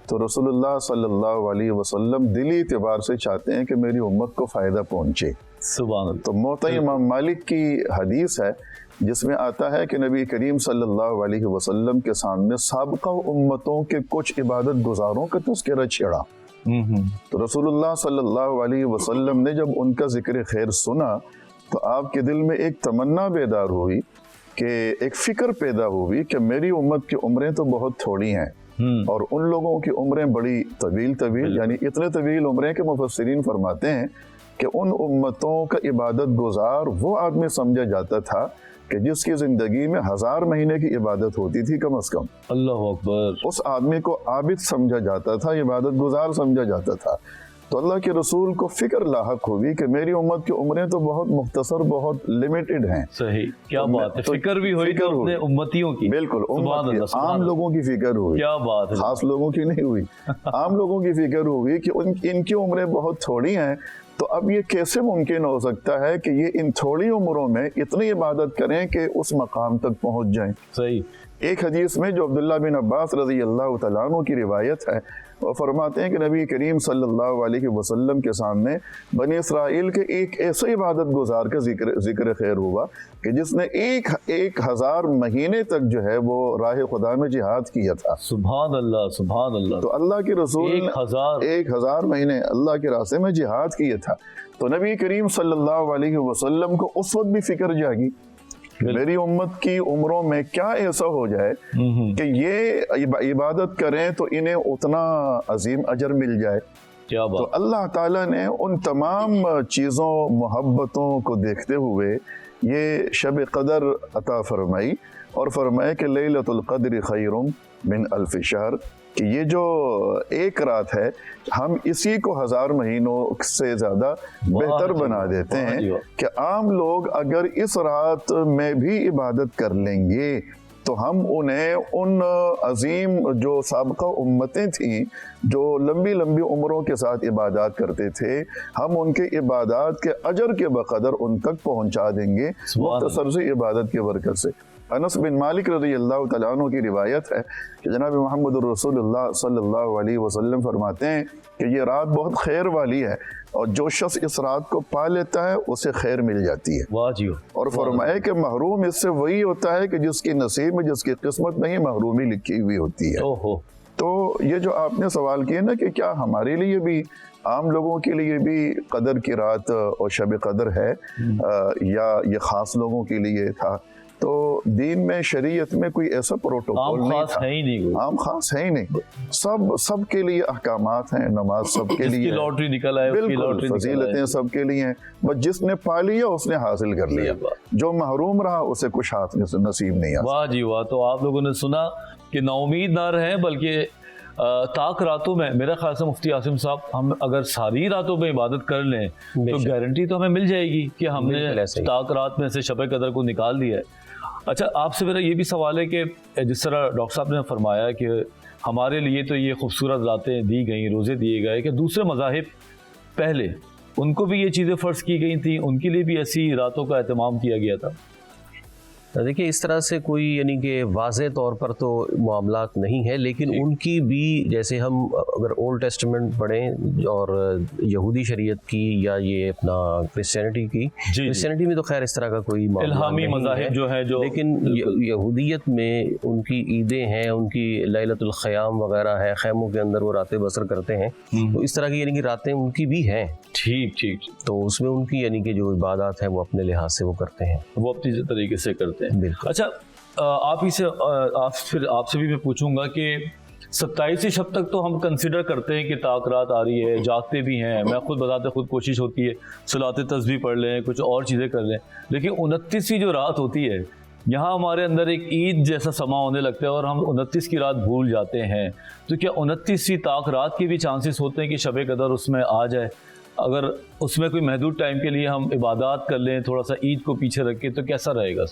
तो रसूलुल्लाह सल्लल्लाहु अलैहि वसल्लम दिली एतबार से चाहते हैं कि मेरी उम्मत को फ़ायदा पहुँचे। सुभान अल्लाह। तो मोता इमाम मालिक की हदीस है जिसमें आता है कि नबी करीम सल्लल्लाहु अलैहि वसल्लम के सामने साबिक़ा उम्मतों के कुछ इबादत गुजारों का तज़किरा छेड़ा। तो रसूलुल्लाह सल्लल्लाहु अलैहि वसल्लम ने जब उनका ज़िक्र खैर सुना तो आपके दिल में एक तमन्ना बेदार हुई, कि एक फ़िक्र पैदा हुई कि मेरी उम्मत की उम्रें तो बहुत थोड़ी हैं और उन लोगों की उम्रें बड़ी तवील, यानी इतने तवील उम्रें के मुफस्सिरीन फरमाते हैं कि उन उम्मतों का इबादत गुजार वो आदमी समझा जाता था कि जिसकी ज़िंदगी में 1000 महीने की इबादत होती थी कम अज़ कम। अल्लाहु अकबर। उस आदमी को आबिद समझा जाता था, इबादत गुजार समझा जाता था। तो अल्लाह के रसूल को फिक्र लाहक हुई कि मेरी उम्मत की उम्रें तो बहुत मुख्तसर, बहुत लिमिटेड हैं। सही, क्या तो बात है। फिक्र भी हुई तो अपने उम्मतियों की, बिल्कुल आम लोगों की फिक्र हुई। क्या बात है। खास लोगों की नहीं हुई, आम लोगों की फिक्र हुई कि इनकी उम्रें बहुत थोड़ी हैं तो अब ये कैसे मुमकिन हो सकता है कि ये इन थोड़ी उम्रों में इतनी इबादत करें कि उस मकाम तक पहुंच जाएं? सही। एक हदीस में जो अब्दुल्ला बिन अब्बास रज़ी अल्लाह तआला अन्हु की रिवायत है, वो फरमाते हैं कि नबी करीम सल्लल्लाहु अलैहि वसल्लम के सामने बनी इसराइल के एक ऐसे इबादत गुजार का जिक्र खैर हुआ कि जिसने एक हजार महीने तक जो है वो राह खुदा में जिहाद किया था। सुभान अल्लाह, सुभान अल्लाह। तो अल्लाह के रसूल एक हजार महीने अल्लाह के रास्ते में जिहाद किया था। तो नबी करीम सल्लल्लाहु अलैहि वसल्लम को उस वक्त भी फिक्र जागी, मेरी उम्मत की उम्रों में क्या ऐसा हो जाए कि ये इबादत करें तो इन्हें उतना अजीम अजर मिल जाए। क्या बात। तो अल्लाह ताला ने उन तमाम चीज़ों मोहब्बतों को देखते हुए ये शब कदर अता फरमाई और फरमाया कि लैलतुल क़द्र खैरुम मिन अल्फ शहर, कि ये जो एक रात है हम इसी को 1000 महीनों से ज़्यादा बेहतर बना देते हैं कि आम लोग अगर इस रात में भी इबादत कर लेंगे तो हम उन्हें उन अजीम जो साबका उम्मतें थीं जो लंबी लंबी उम्रों के साथ इबादत करते थे, हम उनके इबादत के अजर के बकदर उन तक पहुंचा देंगे मुख्तसर से इबादत की बरकत से। अनस बिन मालिक रज़ी अल्लाह तआला अन्हु की रिवायत है कि जनाब मोहम्मद रसूलुल्लाह सल्लल्लाहु अलैहि वसल्लम फरमाते हैं कि ये रात बहुत खैर वाली है और जो शख्स इस रात को पा लेता है उसे खैर मिल जाती है। वाह जी। और फरमाया कि महरूम इससे वही होता है कि जिसकी नसीब में, जिसकी किस्मत में ही महरूमी लिखी हुई होती है। ओहो। तो ये जो आपने सवाल किया ना कि क्या हमारे लिए भी, आम लोगों के लिए भी कदर की रात और शब कदर है या ये ख़ास लोगों के लिए था, तो दीन में, शरीयत में कोई ऐसा प्रोटोकॉल नहीं था, आम खास है ही नहीं। सब के लिए अहकामात हैं, नमाज सबके लिए, लॉटरी निकल आए, बिल्कुल फजीलतें सबके लिए हैं, बस जिसने पा लिया उसने हासिल कर लिया, जो महरूम रहा उसे कुछ हाथ में नसीब नहीं आया। वाह जी वाह। तो आप लोगों ने सुना कि नाउमीद ना रहें, बल्कि ताक रातों में, मेरा ख्याल से मुफ्ती आसिम साहब, हम अगर सारी रातों में इबादत कर लें तो गारंटी तो हमें मिल जाएगी कि हमने ताक रात में से शब कदर को निकाल दिया है। अच्छा, आपसे मेरा ये भी सवाल है कि जिस तरह डॉक्टर साहब ने फरमाया कि हमारे लिए तो ये खूबसूरत रातें दी गई, रोज़े दिए गए, कि दूसरे मज़ाहिब पहले उनको भी ये चीज़ें फ़र्ज़ की गई थी, उनके लिए भी ऐसी रातों का एहतमाम किया गया था? देखिए, इस तरह से कोई यानी कि वाज़े तौर पर तो मामलात नहीं है, लेकिन उनकी भी, जैसे हम अगर ओल्ड टेस्टामेंट पढ़ें और यहूदी शरीयत की या ये अपना क्रिश्चियनिटी की, क्रिश्चियनिटी में तो खैर इस तरह का कोई इल्हामी मज़ाहिब जो है, जो लेकिन यहूदियत में उनकी ईदें हैं, उनकी लैलतुल क़याम वगैरह है, खैमों के अंदर वो रातें बसर करते हैं, तो इस तरह की यानी कि रातें उनकी भी हैं। ठीक। तो उसमें उनकी यानी कि जो इबादत है वो अपने लिहाज से वो करते हैं, वो अपनी तरीके से करते हैं। अच्छा, आपसे भी मैं पूछूंगा कि 27 शब तक तो हम कंसिडर करते हैं कि ताक रात आ रही है, जागते भी हैं, मैं खुद बताते खुद कोशिश होती है सलाते तस्बीह पढ़ लें, कुछ और चीज़ें कर लें, लेकिन 29वीं जो रात होती है, यहाँ हमारे अंदर एक ईद जैसा समा होने लगता है और हम 29 की रात भूल जाते हैं। तो क्या 29वीं ताक रात के भी चांसेस होते हैं कि शब कदर उसमें आ जाए? अगर उसमें कोई महदूद टाइम के लिए हम इबादत कर लें, थोड़ा सा ईद को पीछे रख के, तो कैसा रहेगा?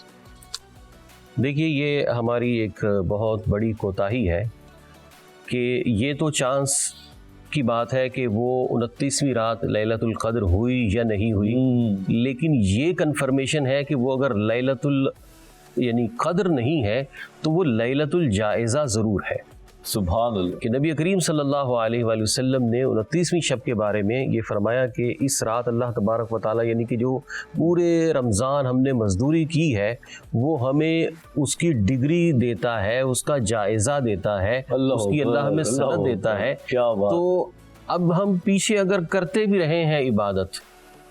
देखिए, ये हमारी एक बहुत बड़ी कोताही है कि ये तो चांस की बात है कि वो 29वीं रात लैलतुल क़द्र हुई या नहीं हुई, लेकिन ये कन्फर्मेशन है कि वो अगर लैलतुल यानी क़द्र नहीं है तो वो लैलतुल जायज़ा ज़रूर है। सुभान अल्लाह। कि नबी करीम सल्लल्लाहु अलैहि वसल्लम ने 29वीं शब के बारे में ये फरमाया कि इस रात अल्लाह तबारक व तआला यानी कि जो पूरे रमज़ान हमने मज़दूरी की है वो हमें उसकी डिग्री देता है, उसका जायज़ा देता है, उसकी अल्लाह हमें सनद देता है। क्या बात। तो अब हम पीछे अगर करते भी रहे हैं इबादत,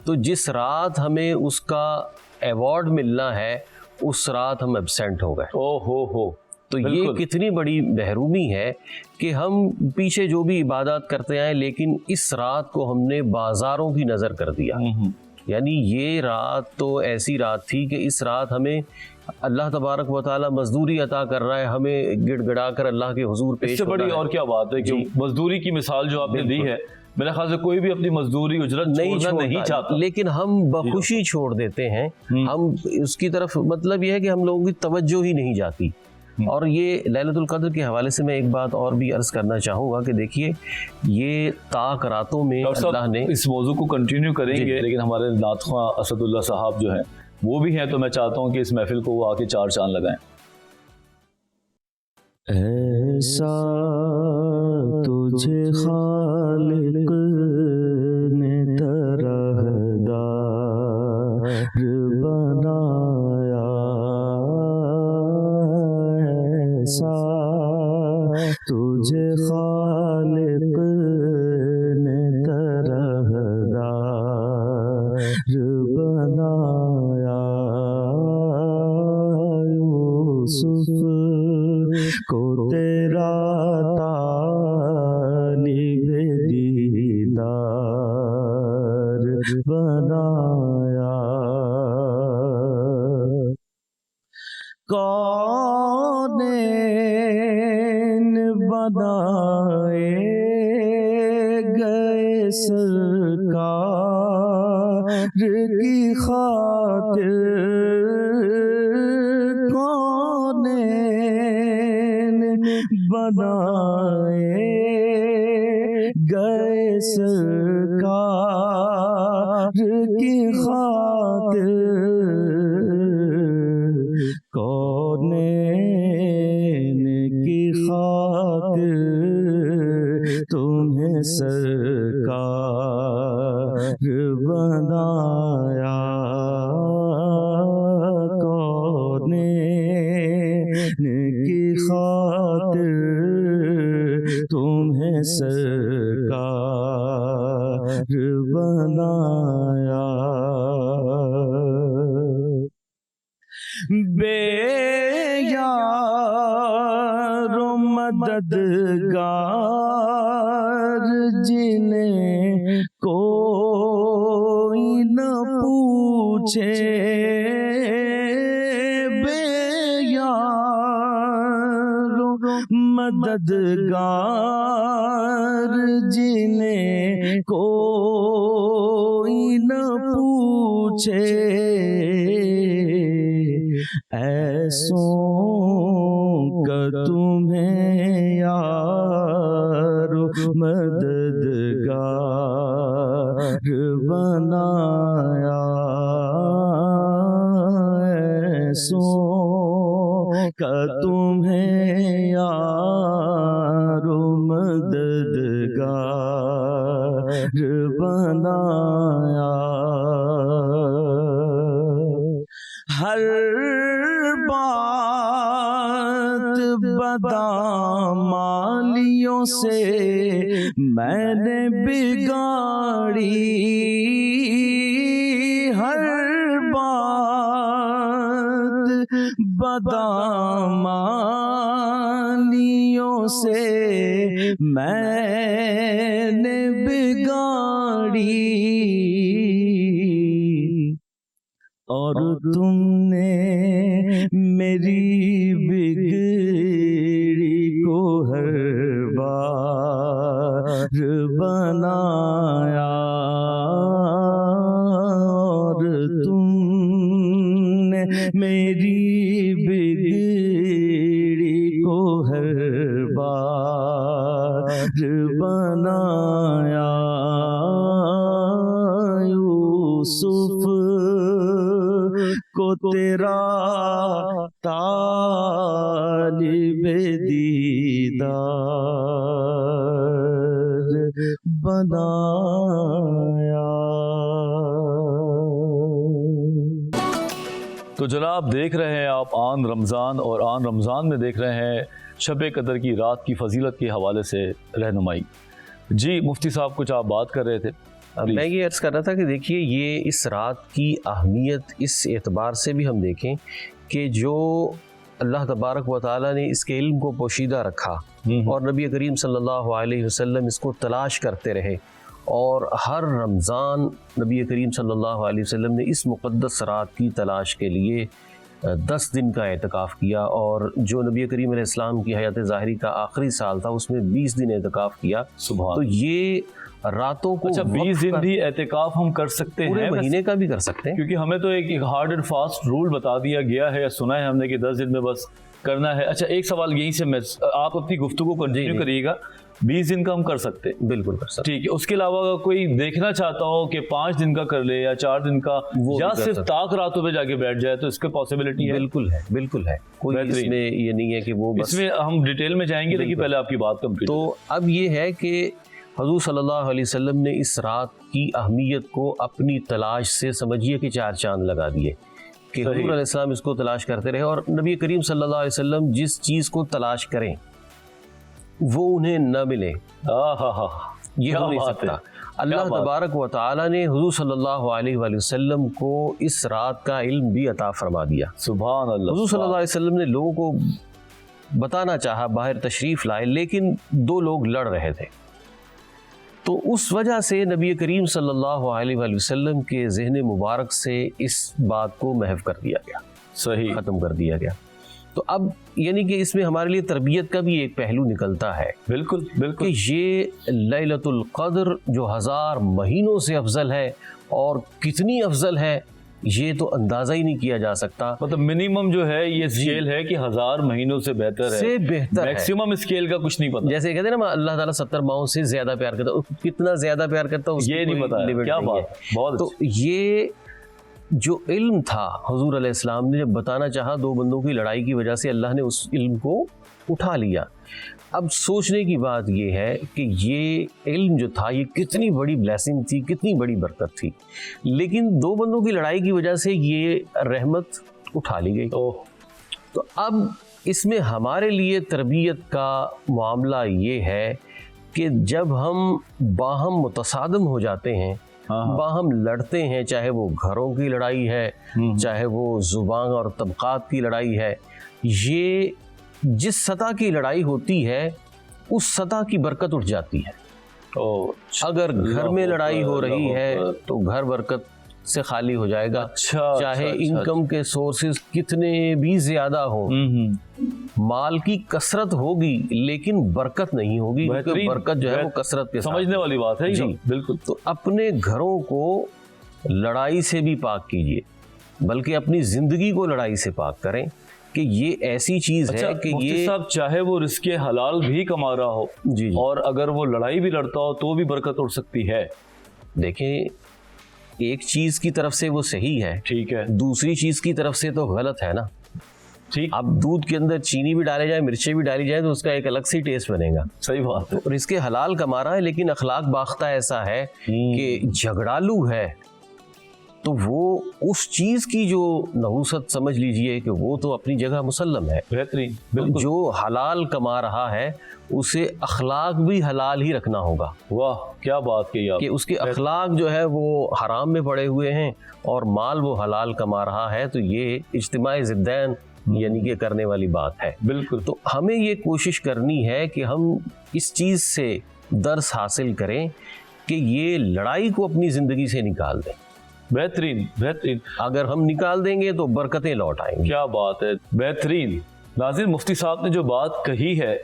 तो जिस रात हमें उसका अवार्ड मिलना है उस रात हम एब्सेंट हो गए। हो तो ये कितनी बड़ी महरूमी है कि हम पीछे जो भी इबादत करते आए, लेकिन इस रात को हमने बाजारों की नज़र कर दिया। यानी ये रात तो ऐसी रात थी कि इस रात हमें अल्लाह तबारक व तआला मजदूरी अता कर रहा है, हमें गिड़गिड़ा कर अल्लाह के हुजूर पेश। इससे बड़ी और क्या बात है कि मजदूरी की मिसाल जो आपने दी है, मेरे ख्याल से कोई भी अपनी मजदूरी उजरत नहीं चाहता, लेकिन हम बखुशी छोड़ देते हैं, हम उसकी तरफ, मतलब यह है कि हम लोगों की तवज्जो ही नहीं जाती। اور یہ لیلۃ القدر کے حوالے سے میں ایک بات اور بھی عرض کرنا چاہوں گا کہ دیکھیے یہ طاق راتوں میں اللہ نے اس موضوع کو کنٹینیو کریں گے، لیکن ہمارے نعت خواں اسد اللہ صاحب جو ہیں وہ بھی ہیں، تو میں چاہتا ہوں کہ اس محفل کو وہ آ کے 4 چاند لگائیں۔ ایسا تجھے خالق نے طرحدار بنایا، ایسا تجھے خالق نے طرحدار بنایا، یوسف کو تیرا طالب دیدار بنایا، کونین بنائے گئے سرکار کی خاطر، بنائے گئے سرکار کی خاطر، کونین کی خاطر تمہیں سرکار بنایا، کونین کی خاطر تمہیں سرکار بنایا، بے یار و مددگار جنہیں کوئی نہ پوچھے، مددگار جنہیں کوئی نہ پوچھے، ایسوں کا تمہیں یار مددگار بنایا، ایسوں کا تمہیں یار مددگار بنایا، ہر بات بدامالیوں سے میں نے بگاڑی، ہر بات بدامالیوں سے میں نے بگاڑی، اور تم نے میری بگڑی کو ہر بار بنایا، اور تم نے میری بگڑی کو ہر بار بنایا، یوسف کو تیرا طالب دیدار بنایا۔ تو جناب دیکھ رہے ہیں آپ آن رمضان، اور آن رمضان میں دیکھ رہے ہیں شب قدر کی رات کی فضیلت کے حوالے سے رہنمائی۔ جی مفتی صاحب کچھ آپ بات کر رہے تھے۔ میں یہ عرض کر رہا تھا کہ دیکھیے یہ اس رات کی اہمیت اس اعتبار سے بھی ہم دیکھیں کہ جو اللہ تبارک و تعالیٰ نے اس کے علم کو پوشیدہ رکھا اور نبی کریم صلی اللہ علیہ وسلم اس کو تلاش کرتے رہے، اور ہر رمضان نبی کریم صلی اللہ علیہ وسلم نے اس مقدس رات کی تلاش کے لیے 10 دن کا اعتکاف کیا، اور جو نبی کریم علیہ السلام کی حیات ظاہری کا آخری سال تھا اس میں 20 دن اعتکاف کیا۔ سبحان، تو یہ راتوں کو 20 دن بھی اعتکاف ہم کر سکتے ہیں، پورے مہینے کا بھی کر سکتے ہیں، کیونکہ ہمیں تو ایک ہارڈ اینڈ فاسٹ رول بتا دیا گیا ہے، سنا ہے ہم نے کہ 10 دن میں بس करना है। अच्छा, एक सवाल यहीं से मैं, आप अपनी गुफ्तगू को कंटिन्यू करिएगा। 20 दिन का हम कर सकते हैं, बिल्कुल कर सकते, ठीक है। उसके अलावा अगर कोई देखना चाहता हो कि 5 दिन का कर ले या 4 दिन का, या सिर्फ ताक रातों पे जाके बैठ जाए, तो इसके पॉसिबिलिटी है? बिल्कुल है, बिल्कुल है, कोई इसमें ये नहीं है कि वो बस, इसमें हम डिटेल में जाएंगे, लेकिन पहले आपकी बात कंप्लीट। तो अब ये है कि हुज़ूर सल्लल्लाहु अलैहि वसल्लम ने इस रात की अहमियत को अपनी तलाश से समझिए कि 4 चांद लगा दिए कि हुज़ूर अलैहिस्सलाम इसको तलाश करते रहे, और नबी करीम सल्लल्लाहु अलैहि वसल्लम जिस चीज़ को तलाश करें वो उन्हें न मिले, ये हो नहीं सकता। अल्लाह तबारक व तआला ने हुज़ूर सल्लल्लाहु अलैहि वसल्लम को इस रात का इल्म भी अता फरमा दिया। सुभान अल्लाह। हुज़ूर सल्लल्लाहु अलैहि वसल्लम ने लोगों को बताना चाहा, बाहर तशरीफ़ लाए, लेकिन 2 लोग लड़ रहे थे, तो उस वजह से नबी करीम सल्लल्लाहु अलैहि वसल्लम के ज़हन मुबारक से इस बात को महव कर दिया गया, सही ख़त्म कर दिया गया। तो अब यानी कि इसमें हमारे लिए तरबियत का भी एक पहलू निकलता है, बिल्कुल बिल्कुल, कि ये लैलतुल क़द्र जो 1000 महीनों से अफजल है, और कितनी अफजल है ये तो अंदाज़ा ही नहीं किया जा सकता। मतलब मिनिमम जो है ये स्केल है कि 1000 महीनों से बेहतर है, से बेहतर है। मैक्सिमम स्केल का कुछ नहीं पता। जैसे कहते हैं ना, अल्लाह ताला 70 माओं से ज्यादा प्यार करता है, कितना ज्यादा प्यार करता है ये नहीं पता है। क्या बात, बहुत। तो ये जो इल्म था हुजूर अलैहिस्सलाम ने जब बताना चाहा 2 बंदों की लड़ाई की वजह से, अल्लाह ने उस इल्म को उठा लिया। अब सोचने की बात ये है कि ये इल्म जो था ये कितनी बड़ी ब्लेसिंग थी, कितनी बड़ी बरकत थी, लेकिन 2 बंदों की लड़ाई की वजह से ये रहमत उठा ली गई। तो अब इसमें हमारे लिए तरबियत का मामला ये है कि जब हम बाहम मुतसादम हो जाते हैं, बाहम लड़ते हैं, चाहे वो घरों की लड़ाई है, चाहे वो ज़ुबान और तबक़ात की लड़ाई है, ये जिस सतह की लड़ाई होती है उस सतह की बरकत उठ जाती है। अगर घर में लड़ाई हो रही है तो घर बरकत से खाली हो जाएगा, चाहे इनकम के सोर्सेज कितने भी ज्यादा हो, माल की कसरत होगी लेकिन बरकत नहीं होगी, क्योंकि बरकत जो है वो कसरत के साथ। समझने वाली बात है जी, बिल्कुल। तो अपने घरों को लड़ाई से भी पाक कीजिए, बल्कि अपनी जिंदगी को लड़ाई से पाक करें कि ये ऐसी चीज है कि ये साहब चाहे वो रिस्के हलाल भी कमा रहा हो जी, और अगर वो लड़ाई भी लड़ता हो तो भी बरकत उठ सकती है। देखें, एक चीज की तरफ से वो सही है, ठीक है, दूसरी चीज की तरफ से तो गलत है ना। ठीक, अब दूध के अंदर चीनी भी डाले जाए, मिर्चें भी डाली जाए, तो उसका एक अलग सी टेस्ट बनेगा। सही बात है। और इसके हलाल कमा रहा है, लेकिन अखलाक बाख्ता ऐसा है कि झगड़ालू है, तो वो उस चीज की जो नहुसत समझ लीजिए कि वो तो अपनी जगह मुसल्लम है, बेहतरीन। बिल्कुल। जो हलाल कमा रहा है उसे अखलाक भी हलाल ही रखना होगा। वाह, क्या बात कही आप, कि उसके अखलाक जो है वो हराम में पड़े हुए हैं और माल वो हलाल कमा रहा है, तो ये इज्तिमाई ज़िद्दैन यानी कि करने वाली बात है। बिल्कुल। तो हमें ये कोशिश करनी है कि हम इस चीज़ से दर्स हासिल करें कि ये लड़ाई को अपनी ज़िंदगी से निकाल दें। बेहतरीन बेहतरीन, अगर हम निकाल देंगे तो बरकतें लौट आएंगी। क्या बात है, बेहतरीन। नाज़रीन, मुफ्ती साहब ने जो बात कही है,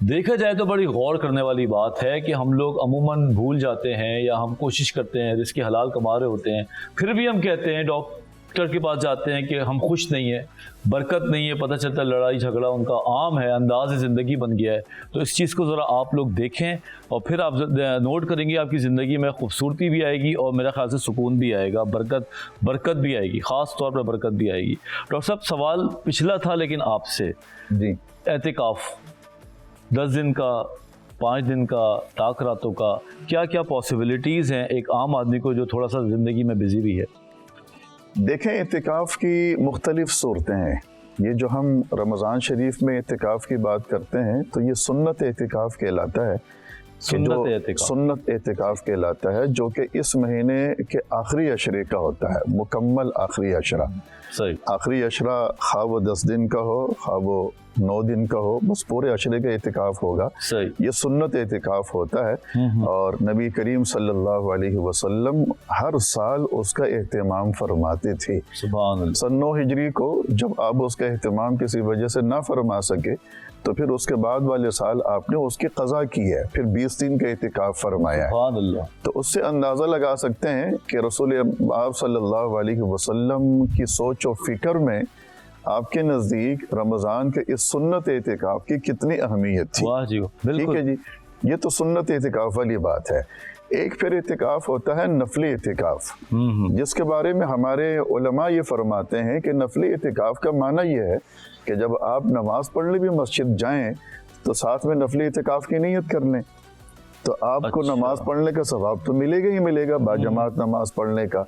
देखा जाए तो बड़ी गौर करने वाली बात है कि हम लोग अमूमन भूल जाते हैं या हम कोशिश करते हैं, रिस्क हलाल कमा रहे होते हैं, फिर भी हम कहते हैं, डॉक्टर के पास जाते हैं कि हम खुश नहीं है, बरकत नहीं है, पता चलता लड़ाई झगड़ा उनका आम है, अंदाज़ ज़िंदगी बन गया है। तो इस चीज़ को ज़रा आप लोग देखें और फिर आप नोट करेंगे, आपकी ज़िंदगी में खूबसूरती भी आएगी और मेरा ख्याल से सुकून भी आएगा, बरकत भी आएगी, ख़ास तौर पर बरकत भी आएगी। डॉक्टर साहब, सवाल पिछला था लेकिन आपसे जी, एतिकाफ़ 10 दिन का, 5 दिन का, ताक रातों का, क्या क्या पॉसिबिलिटीज़ हैं एक आम आदमी को जो थोड़ा सा ज़िंदगी में बिजी भी है? देखें, इत्तिकाफ़ की मुख्तलिफ सूरतें हैं। ये जो हम रमज़ान शरीफ में इत्तिकाफ़ की बात करते हैं तो ये सुन्नत इत्तिकाफ़ कहलाता है, सुन्नत इत्तिकाफ़ कहलाता है, जो कि इस महीने के आखिरी अशरे का होता है, मुकम्मल आखिरी अशरा। सही, आखिरी अशरा खा वो 10 दिन का हो, खा वो 9 दिन का हो, बस पूरे अशरे का इत्तिकाफ़ होगा। सही, ये सुन्नत इत्तिकाफ़ होता है और नबी करीम सल्लल्लाहु अलैहि वसल्लम हर साल उसका एहतमाम फरमाते थे। सुभान अल्लाह। सन 9 हिजरी को जब आप उसका एहतमाम किसी वजह से ना फरमा सके तो फिर उसके बाद वाले साल आपने उसकी क़ज़ा की है, फिर 20 दिन का इत्तिकाफ़ फरमाया है। सुभान अल्लाह। तो उससे अंदाज़ा लगा सकते हैं कि रसूल आप सल्लल्लाहु अलैहि वसल्लम की सोच और फिक्र में آپ کے نزدیک رمضان کے اس سنت اعتکاف کی کتنی اہمیت تھی؟ واہ جی ٹھیک بالکل ہے جی، یہ تو سنت اعتکاف والی بات ہے۔ ایک پھر اعتکاف ہوتا ہے نفلی اعتکاف، جس کے بارے میں ہمارے علماء یہ فرماتے ہیں کہ نفلی اعتکاف کا معنی یہ ہے کہ جب آپ نماز پڑھنے بھی مسجد جائیں تو ساتھ میں نفلی اعتکاف کی نیت کر لیں، تو آپ کو نماز پڑھنے کا ثواب تو ملے گا ہی ملے گا، باجماعت نماز پڑھنے کا،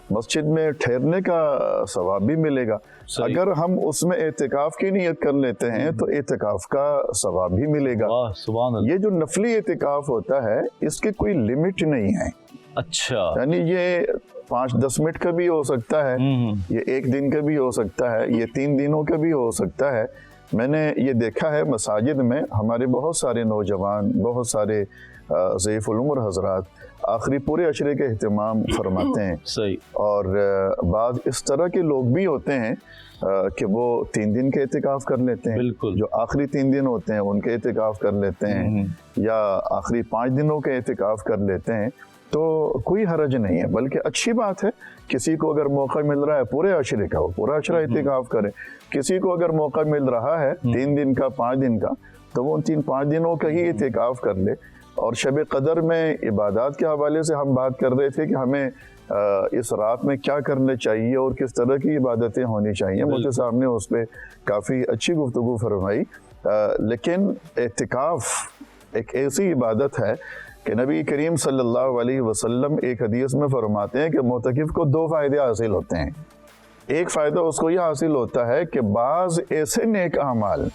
مسجد میں ٹھہرنے کا ثواب بھی ملے گا۔ اگر ہم اس میں اعتکاف کی نیت کر لیتے ہیں تو اعتکاف کا ثواب بھی ملے گا۔ واہ سبحان اللہ۔ یہ جو نفلی اعتکاف ہوتا ہے اس کی کوئی لمٹ نہیں ہے، اچھا یعنی یہ 5-10 منٹ کا بھی ہو سکتا ہے، یہ 1 دن کا بھی ہو سکتا ہے، یہ 3 دنوں کا بھی ہو سکتا ہے۔ میں نے یہ دیکھا ہے مساجد میں ہمارے بہت سارے نوجوان، بہت سارے ضعیف العمر حضرات آخری پورے عشرے کے اہتمام فرماتے ہیں، صحیح، اور بعض اس طرح کے لوگ بھی ہوتے ہیں کہ وہ 3 دن کے اعتکاف کر لیتے ہیں، بالکل، جو آخری 3 دن ہوتے ہیں ان کے اعتکاف کر لیتے ہیں، یا آخری 5 دنوں کے اعتکاف کر لیتے ہیں، تو کوئی حرج نہیں ہے، بلکہ اچھی بات ہے۔ کسی کو اگر موقع مل رہا ہے پورے عشرے کا، وہ پورا عشرہ اعتکاف کرے، کسی کو اگر موقع مل رہا ہے 3 دن کا، 5 دن کا، تو وہ ان 3-5 دنوں کا ہی اعتکاف کر لے۔ اور شب قدر میں عبادات کے حوالے سے ہم بات کر رہے تھے کہ ہمیں اس رات میں کیا کرنا چاہیے اور کس طرح کی عبادتیں ہونی چاہیے، مجھے صاحب نے اس پہ کافی اچھی گفتگو فرمائی۔ لیکن اعتکاف ایک ایسی عبادت ہے کہ نبی کریم صلی اللہ علیہ وسلم ایک حدیث میں فرماتے ہیں کہ معتکف کو 2 فائدے حاصل ہوتے ہیں۔ ایک فائدہ اس کو یہ حاصل ہوتا ہے کہ بعض ایسے نیک اعمال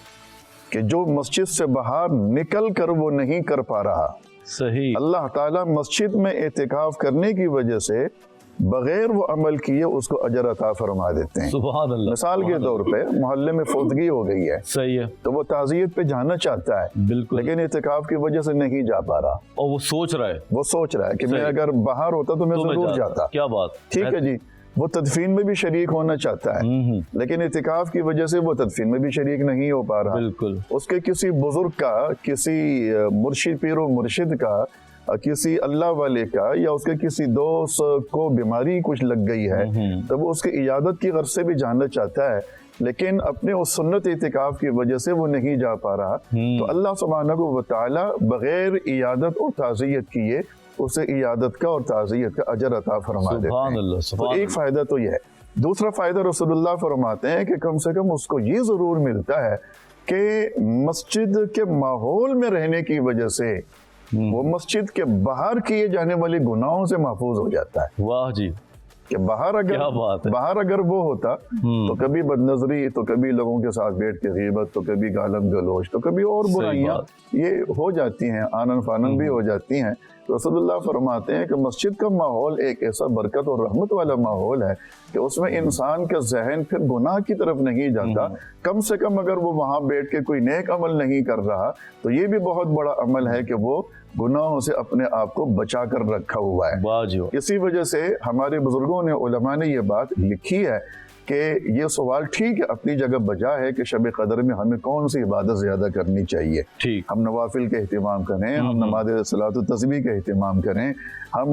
کہ جو مسجد سے باہر نکل کر وہ نہیں کر پا رہا، صحیح، اللہ تعالیٰ مسجد میں اعتکاف کرنے کی وجہ سے بغیر وہ عمل کیے اس کو اجر عطا فرما دیتے ہیں۔ سبحان اللہ۔ مثال کے طور پہ محلے میں فوتگی ہو گئی ہے، صحیح ہے، تو وہ تعزیت پہ جانا چاہتا ہے، بالکل، لیکن اعتکاف کی وجہ سے نہیں جا پا رہا، اور وہ سوچ رہا ہے وہ سوچ رہا ہے کہ میں صحیح، اگر باہر ہوتا تو میں ضرور جاتا۔ کیا بات، ٹھیک ہے جی، وہ تدفین میں بھی شریک ہونا چاہتا ہے، لیکن اعتکاف کی وجہ سے وہ تدفین میں بھی شریک نہیں ہو پا رہا۔ بالکل، اس کے کسی بزرگ کا، کسی مرشد، پیر و مرشد کا، کسی اللہ والے کا، یا اس کے کسی دوست کو بیماری کچھ لگ گئی ہے تو وہ اس کی عیادت کی غرض سے بھی جانا چاہتا ہے، لیکن اپنے اس سنت اعتکاف کی وجہ سے وہ نہیں جا پا رہا، تو اللہ سبحانہ و تعالی بغیر عیادت اور تعزیت کیے اسے عیادت کا اور تعزیت کا اجر عطا فرما دیتے سبحان ہیں۔ اللہ، تو سبحان ایک فائدہ تو یہ ہے۔ دوسرا فائدہ رسول اللہ فرماتے ہیں کہ کم سے کم اس کو یہ ضرور ملتا ہے کہ مسجد کے ماحول میں رہنے کی وجہ سے وہ مسجد کے باہر کیے جانے والے گناہوں سے محفوظ ہو جاتا ہے۔ واہ جی، کہ باہر کیا بات ہے، باہر اگر وہ ہوتا تو کبھی بدنظری، تو کبھی لوگوں کے ساتھ بیٹھ کے غیبت، تو کبھی گالم گلوچ، تو کبھی اور برائیاں یہ ہو جاتی ہیں، آنن فانن بھی ہو جاتی ہیں۔ رسول اللہ فرماتے ہیں کہ مسجد کا ماحول ایک ایسا برکت اور رحمت والا ماحول ہے کہ اس میں انسان کا ذہن پھر گناہ کی طرف نہیں جاتا۔ کم سے کم اگر وہ وہاں بیٹھ کے کوئی نیک عمل نہیں کر رہا تو یہ بھی بہت بڑا عمل ہے کہ وہ گناہوں سے اپنے آپ کو بچا کر رکھا ہوا ہے۔ واہ جی، اسی وجہ سے ہمارے بزرگوں نے، علماء نے یہ بات لکھی ہے کہ یہ سوال ٹھیک ہے، اپنی جگہ بجا ہے کہ شب قدر میں ہمیں کون سی عبادت زیادہ کرنی چاہیے۔ ٹھیک، ہم نوافل کے اہتمام کریں، ہم نماز صلاۃ التسبیح کے اہتمام کریں، ہم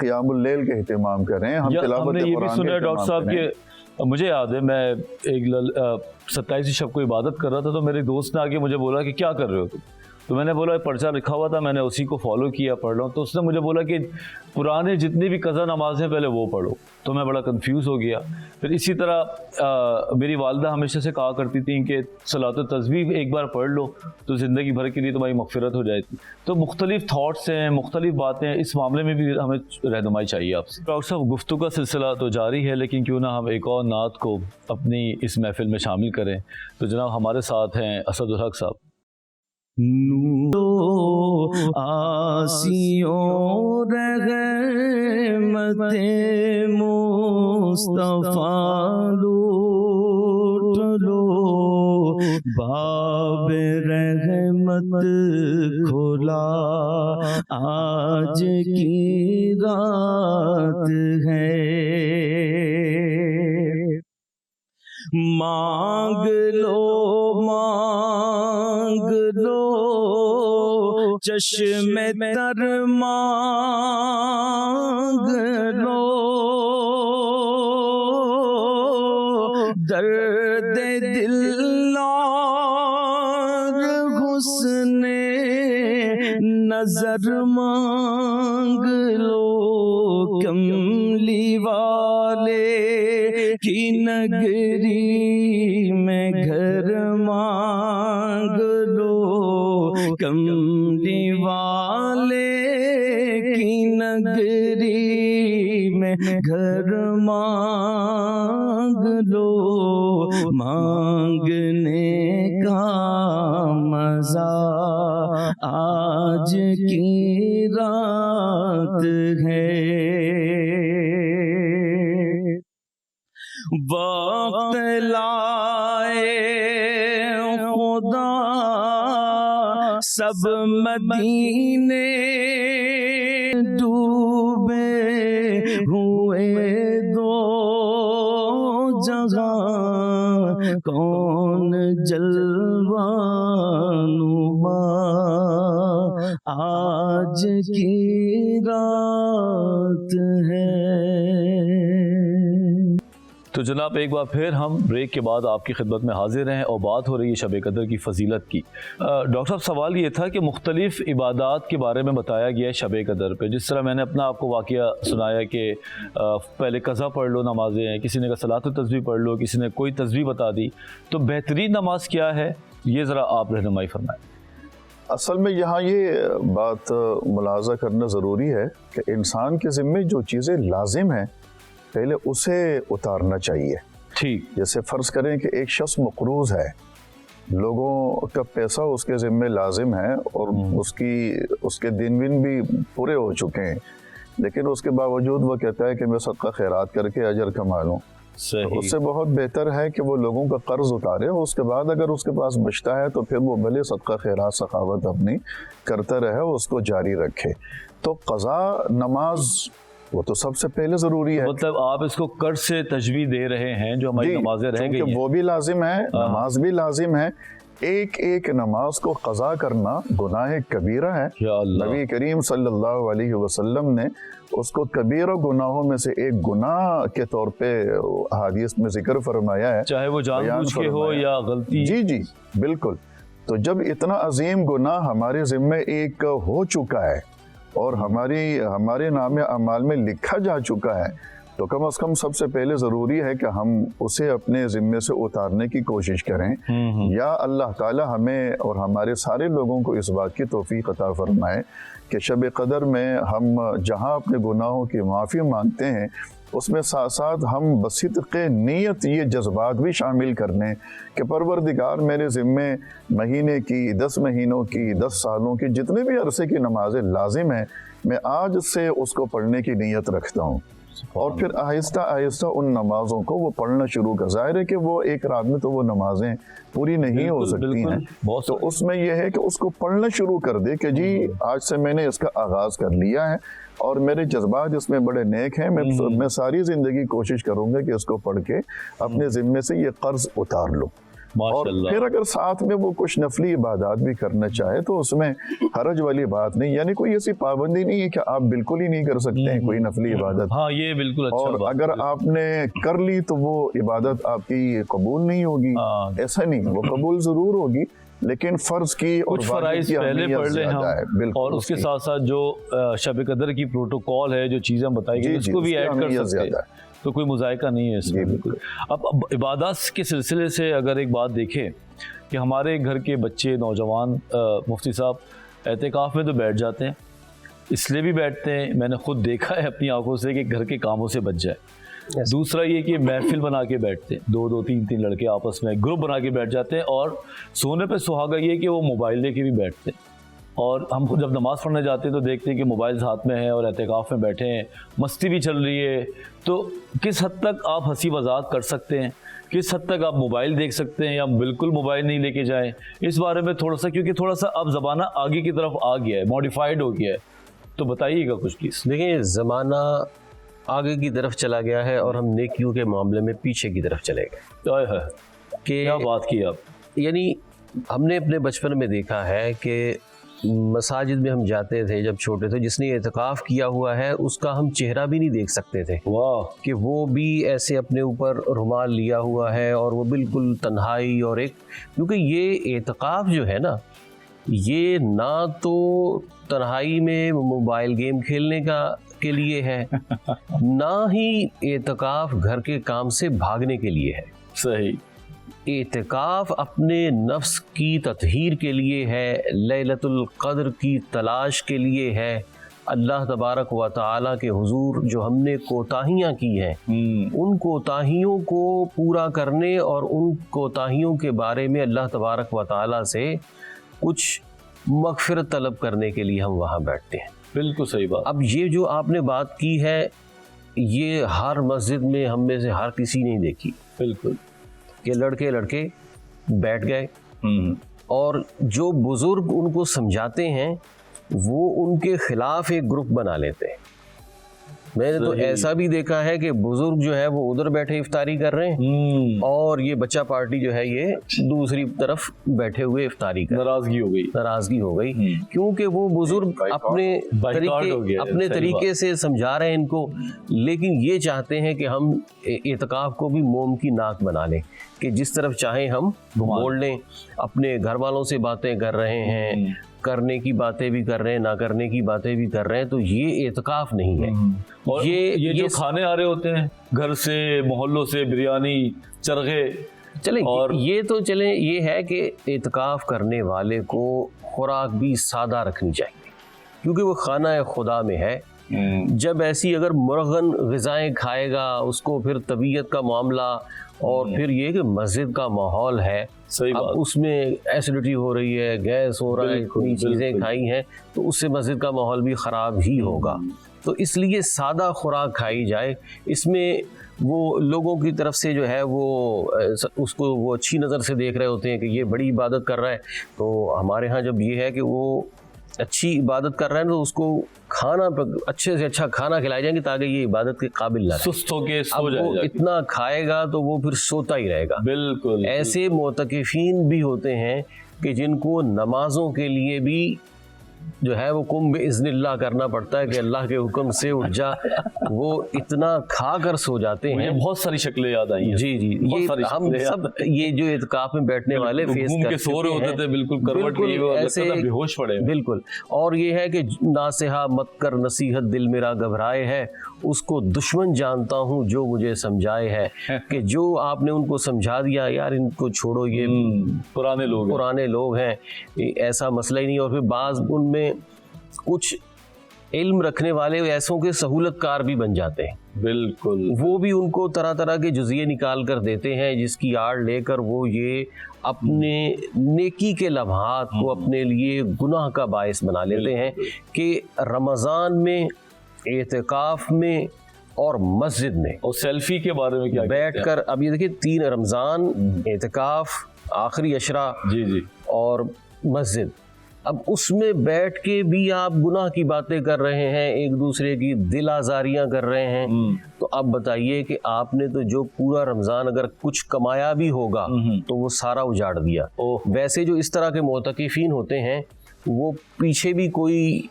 قیام اللیل کے اہتمام کریں، ہم تلاوت ہم نے یہ بھی قرآن سنا کے ہے ڈاکٹر اہتمام صاحب کریں۔ کہ مجھے یاد ہے میں ایک 27 شب کو عبادت کر رہا تھا تو میرے دوست نے آگے مجھے بولا کہ کیا کر رہے ہو تم؟ تو میں نے بولا پرچہ لکھا ہوا تھا، میں نے اسی کو فالو کیا، پڑھ رہا ہوں۔ تو اس نے مجھے بولا کہ پرانے جتنی بھی قضا نمازیں پہلے وہ پڑھو، تو میں بڑا کنفیوز ہو گیا۔ پھر اسی طرح میری والدہ ہمیشہ سے کہا کرتی تھیں کہ صلاۃ التسبیح ایک بار پڑھ لو تو زندگی بھر کے لیے تمہاری مغفرت ہو جائے گی۔ تو مختلف تھاٹس ہیں، مختلف باتیں ہیں، اس معاملے میں بھی ہمیں رہنمائی چاہیے آپ سے۔ ڈاکٹر صاحب، گفتگو کا سلسلہ تو جاری ہے، لیکن کیوں نہ ہم ایک اور نعت کو اپنی اس محفل میں شامل کریں۔ تو جناب ہمارے ساتھ ہیں اسد الحق صاحب۔ آسیوں رحمت مصطفیٰ لوٹ لو، باب رحمت کھلا آج کی رات ہے، مانگ لو مانگ لو چشم تر مانگ لو، درد دل اور حسن نظر مانگ لو کملی والے کی نگری میں گھر مانگ لو کملی والے کی نگری میں گھر مانگ لو مانگنے کا مزہ آج کی رات ہے وقت لائے خدا سب مدینے ڈوبے ہوئے دو جہاں کون جلوہ نما آج کی رات ہے۔ تو جناب ایک بار پھر ہم بریک کے بعد آپ کی خدمت میں حاضر ہیں اور بات ہو رہی ہے شب قدر کی فضیلت کی۔ ڈاکٹر صاحب سوال یہ تھا کہ مختلف عبادات کے بارے میں بتایا گیا ہے شب قدر پہ، جس طرح میں نے اپنا آپ کو واقعہ سنایا کہ پہلے قضا پڑھ لو نمازیں، کسی نے کہا صلاۃ التسبیح پڑھ لو، کسی نے کوئی تسبیح بتا دی، تو بہترین نماز کیا ہے یہ ذرا آپ رہنمائی فرمائیں۔ اصل میں یہاں یہ بات ملاحظہ کرنا ضروری ہے کہ انسان کے ذمے جو چیزیں لازم ہیں پہلے اسے اتارنا چاہیے۔ ٹھیک، جیسے فرض کریں کہ ایک شخص مقروض ہے، لوگوں کا پیسہ اس کے ذمے لازم ہے اور اس کے دن بھی پورے ہو چکے ہیں، لیکن اس کے باوجود وہ کہتا ہے کہ میں صدقہ خیرات کر کے اجر کما لوں۔ صحیح، اس سے بہت بہتر ہے کہ وہ لوگوں کا قرض اتارے اور اس کے بعد اگر اس کے پاس بچتا ہے تو پھر وہ بھلے صدقہ خیرات سخاوت اپنی کرتا رہے، اس کو جاری رکھے۔ تو قضا نماز وہ تو سب سے پہلے ضروری ہے۔ مطلب آپ اس کو قرض سے تجویز دے رہے ہیں جو ہماری نمازیں رہ گئی ہیں، وہ بھی لازم ہے، نماز بھی لازم ہے۔ ایک ایک نماز کو قضا کرنا گناہ کبیرہ ہے۔ یا اللہ، نبی کریم صلی اللہ علیہ وسلم نے اس کو کبیرہ گناہوں میں سے ایک گناہ کے طور پہ حدیث میں ذکر فرمایا ہے، چاہے وہ جان بوجھ کے ہو یا غلطی۔ جی بالکل۔ تو جب اتنا عظیم گناہ ہمارے ذمے ایک ہو چکا ہے اور ہمارے نام اعمال میں لکھا جا چکا ہے تو کم از کم سب سے پہلے ضروری ہے کہ ہم اسے اپنے ذمے سے اتارنے کی کوشش کریں، یا اللہ تعالی ہمیں اور ہمارے سارے لوگوں کو اس بات کی توفیق عطا فرمائے کہ شب قدر میں ہم جہاں اپنے گناہوں کی معافی مانگتے ہیں اس میں ساتھ ساتھ ہم بصدق نیت یہ جذبات بھی شامل کرنے کہ پروردگار میرے ذمے مہینے کی، 10 مہینوں کی، 10 سالوں کی، جتنے بھی عرصے کی نمازیں لازم ہیں میں آج سے اس کو پڑھنے کی نیت رکھتا ہوں، اور پھر آہستہ آہستہ ان نمازوں کو وہ پڑھنا شروع کر۔ ظاہر ہے کہ وہ ایک رات میں تو وہ نمازیں پوری نہیں ہو سکتی ہیں، تو اس میں یہ ہے کہ اس کو پڑھنا شروع کر دے کہ جی آج سے میں نے اس کا آغاز کر لیا ہے اور میرے جذبات اس میں بڑے نیک ہیں، میں ساری زندگی کوشش کروں گا کہ اس کو پڑھ کے اپنے ذمے سے یہ قرض اتار لوں۔ اور پھر اگر ساتھ میں وہ کچھ نفلی عبادات بھی کرنا چاہے تو اس میں حرج والی بات نہیں، یعنی کوئی ایسی پابندی نہیں ہے کہ آپ بالکل ہی نہیں کر سکتے ہیں کوئی نفلی عبادت۔ ہاں یہ بالکل اچھا اور اگر آپ نے کر لی تو وہ عبادت آپ کی قبول نہیں ہوگی، ایسا نہیں، وہ قبول ضرور ہوگی لیکن فرض کی اور کچھ فرائض پہلے پڑھ لیں ہم، اور اس کے ساتھ ساتھ جو شب قدر کی پروٹوکول ہے، جو چیزیں بتائی گئی اس کو بھی ایڈ کر سکتے ہیں، تو کوئی مذائقہ نہیں ہے اس میں۔ اب عبادات کے سلسلے سے اگر ایک بات دیکھیں کہ ہمارے گھر کے بچے، نوجوان، مفتی صاحب اعتکاف میں تو بیٹھ جاتے ہیں، اس لیے بھی بیٹھتے ہیں، میں نے خود دیکھا ہے اپنی آنکھوں سے کہ گھر کے کاموں سے بچ جائے۔ دوسرا یہ کہ محفل بنا کے بیٹھتے ہیں، 2 3 لڑکے آپس میں گروپ بنا کے بیٹھ جاتے ہیں، اور سونے پہ سہاگا یہ کہ وہ موبائل لے کے بھی بیٹھتے ہیں، اور ہم جب نماز پڑھنے جاتے ہیں تو دیکھتے ہیں کہ موبائل ہاتھ میں ہے اور اعتکاف میں بیٹھے ہیں، مستی بھی چل رہی ہے۔ تو کس حد تک آپ ہنسی مذاق کر سکتے ہیں، کس حد تک آپ موبائل دیکھ سکتے ہیں، یا بالکل موبائل نہیں لے کے جائیں، اس بارے میں تھوڑا سا، کیونکہ تھوڑا سا اب زمانہ آگے کی طرف آ گیا ہے، موڈیفائڈ ہو گیا ہے، تو بتائیے گا کچھ پلیز۔ دیکھیں زمانہ آگے کی طرف چلا گیا ہے اور ہم نیکیوں کے معاملے میں پیچھے کی طرف چلے گئے۔ کیا بات کی آپ، یعنی ہم نے اپنے بچپن میں دیکھا ہے کہ मसाजिद में हम जाते थे जब छोटे थे, जिसने एतकाफ़ किया हुआ है उसका हम चेहरा भी नहीं देख सकते थे। वाह, कि वो भी ऐसे अपने ऊपर रुमाल लिया हुआ है और वो बिल्कुल तन्हाई और एक, क्योंकि ये एतकाफ़ जो है ना, ये ना तो तन्हाई में मोबाइल गेम खेलने के लिए है ना ही एतकाफ़ घर के काम से भागने के लिए है। सही। एतकाफ़ अपने नफ्स की तत्हीर के लिए है, लैलतुल क़द्र की तलाश के लिए है, अल्लाह तबारक व तआला के हुजूर जो हमने कोताहियाँ की हैं उन कोताहियों को पूरा करने और उन कोताहियों के बारे में अल्लाह तबारक व तआला से कुछ मग़फ़िरत तलब करने के लिए हम वहाँ बैठते हैं। बिल्कुल सही बात। अब ये जो आपने बात की है, ये हर मस्जिद में हम में से हर किसी ने देखी। बिल्कुल, कि लड़के बैठ गए और जो बुज़ुर्ग उनको समझाते हैं वो उनके खिलाफ एक ग्रुप बना लेते हैं। मैंने तो ऐसा भी देखा है कि बुजुर्ग जो है वो उधर बैठे इफ्तारी कर रहे हैं और ये बच्चा पार्टी जो है ये दूसरी तरफ बैठे हुए इफ्तारी कर, नाराजगी हो गई क्योंकि वो बुजुर्ग अपने तरीके से समझा रहे हैं इनको, लेकिन ये चाहते हैं कि हम एतकाफ को भी मोम की नाक बना लें कि जिस तरफ चाहें हम बोल लें। अपने घर वालों से बातें कर रहे हैं, करने की बातें भी कर रहे हैं, ना करने की बातें भी कर रहे हैं, तो ये एतकाफ नहीं है। और ये जो खाने आ रहे होते हैं घर से, मोहल्लों से, बिरयानी, चरखे, चले और ये तो चले, ये है कि एतकाफ करने वाले को खुराक भी सादा रखनी चाहिए क्योंकि वो खाना खुदा में है। जब ऐसी अगर मुरगन ग़िज़ाएँ खाएगा उसको फिर तबीयत का मामला और फिर ये कि मस्जिद का माहौल है, अब उसमें एसिडिटी हो रही है, गैस हो रहा है, इतनी चीज़ें खाई हैं तो उससे मस्जिद का माहौल भी ख़राब ही होगा। तो इसलिए सादा खुराक खाई जाए। इसमें वो लोगों की तरफ से जो है वो उसको वो अच्छी नज़र से देख रहे होते हैं कि ये बड़ी इबादत कर रहा है, तो हमारे यहाँ जब ये है कि वो अच्छी इबादत कर रहे हैं तो उसको खाना अच्छे से अच्छा खाना खिलाए जाएंगे ताकि ये इबादत के काबिल ना रहे। सुस्त होके सो जाएगा। वो इतना खाएगा तो वो फिर सोता ही रहेगा। बिल्कुल। ऐसे मोतकिफीन भी होते हैं कि जिनको नमाजों के लिए भी जो है वो कुंभ इज़्निल्लाह करना पड़ता है कि अल्लाह के हुक्म से उठ जा, वो इतना खा कर सो जाते हैं। बहुत सारी शक्लें याद आई हैं। जी, ये हम सब ये जो इत्काफ में बैठने वाले फेस करते सो रहे होते थे, बिल्कुल करवट लिए हुए ऐसे बेहोश पड़े। बिल्कुल। और ये है कि नासिहा मत कर नसीहत दिल मेरा घबराए है, उसको दुश्मन जानता हूँ जो मुझे समझाए है कि जो आपने उनको समझा दिया यार इनको छोड़ो, ये पुराने लोग हैं, ऐसा मसला ही नहीं। और फिर बाज़ उनमें कुछ इल्म रखने वाले ऐसों के सहूलतकार भी बन जाते हैं। बिल्कुल। वो भी उनको तरह तरह के जुज़िये निकाल कर देते हैं जिसकी आड़ लेकर वो ये अपने नेकी के लम्हात को अपने लिए गुनाह का बायस बना लेते हैं कि रमज़ान में, एतकाफ में और मस्जिद में। और सेल्फी के बारे में क्या बैठ कर, अब ये देखिए 3 रमज़ान, एतकाफ, आखिरी अशरा जी और मस्जिद, अब उसमें बैठ के भी आप गुनाह की बातें कर रहे हैं, एक दूसरे की दिल आज़ारियाँ कर रहे हैं। तो अब बताइए कि आपने तो जो पूरा रमज़ान अगर कुछ कमाया भी होगा तो वो सारा उजाड़ दिया। वैसे जो इस तरह के मोतकिफीन होते हैं वो पीछे भी कोई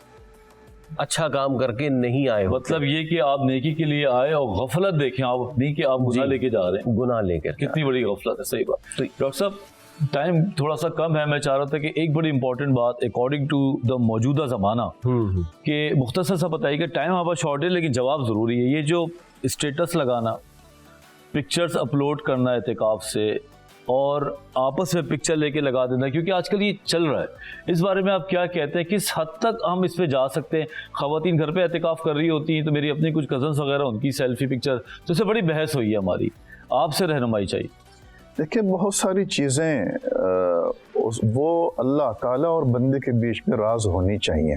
अच्छा काम करके नहीं आए। मतलब ये कि आप नेकी के लिए आए और गफलत देखें आप, नहीं कि आप गुनाह लेके जा रहे हैं। गुनाह लेकर कितनी बड़ी गफलत है। सही बात। तो डॉक्टर साहब टाइम थोड़ा सा कम है, मैं चाह रहा था कि एक बड़ी इंपॉर्टेंट बात अकॉर्डिंग टू द मौजूदा ज़माना कि मुख्तसर सा बताइए कि टाइम हमारा शॉर्ट है लेकिन जवाब ज़रूरी है। ये जो स्टेटस लगाना, पिक्चर्स अपलोड करना एतकाफ से और आपस में पिक्चर लेके लगा देना, क्योंकि आजकल ये चल रहा है, इस बारे में आप क्या कहते हैं? किस हद तक हम इस पे जा सकते हैं? ख़वातीन घर पे एतकाफ कर रही होती हैं तो मेरी अपनी कुछ कज़न्स वगैरह, उनकी सेल्फी पिक्चर, तो इससे बड़ी बहस हुई है हमारी, आपसे रहनुमाई चाहिए। देखिए बहुत सारी चीज़ें वो अल्लाह ताला और बंदे के बीच में राज होनी चाहिए।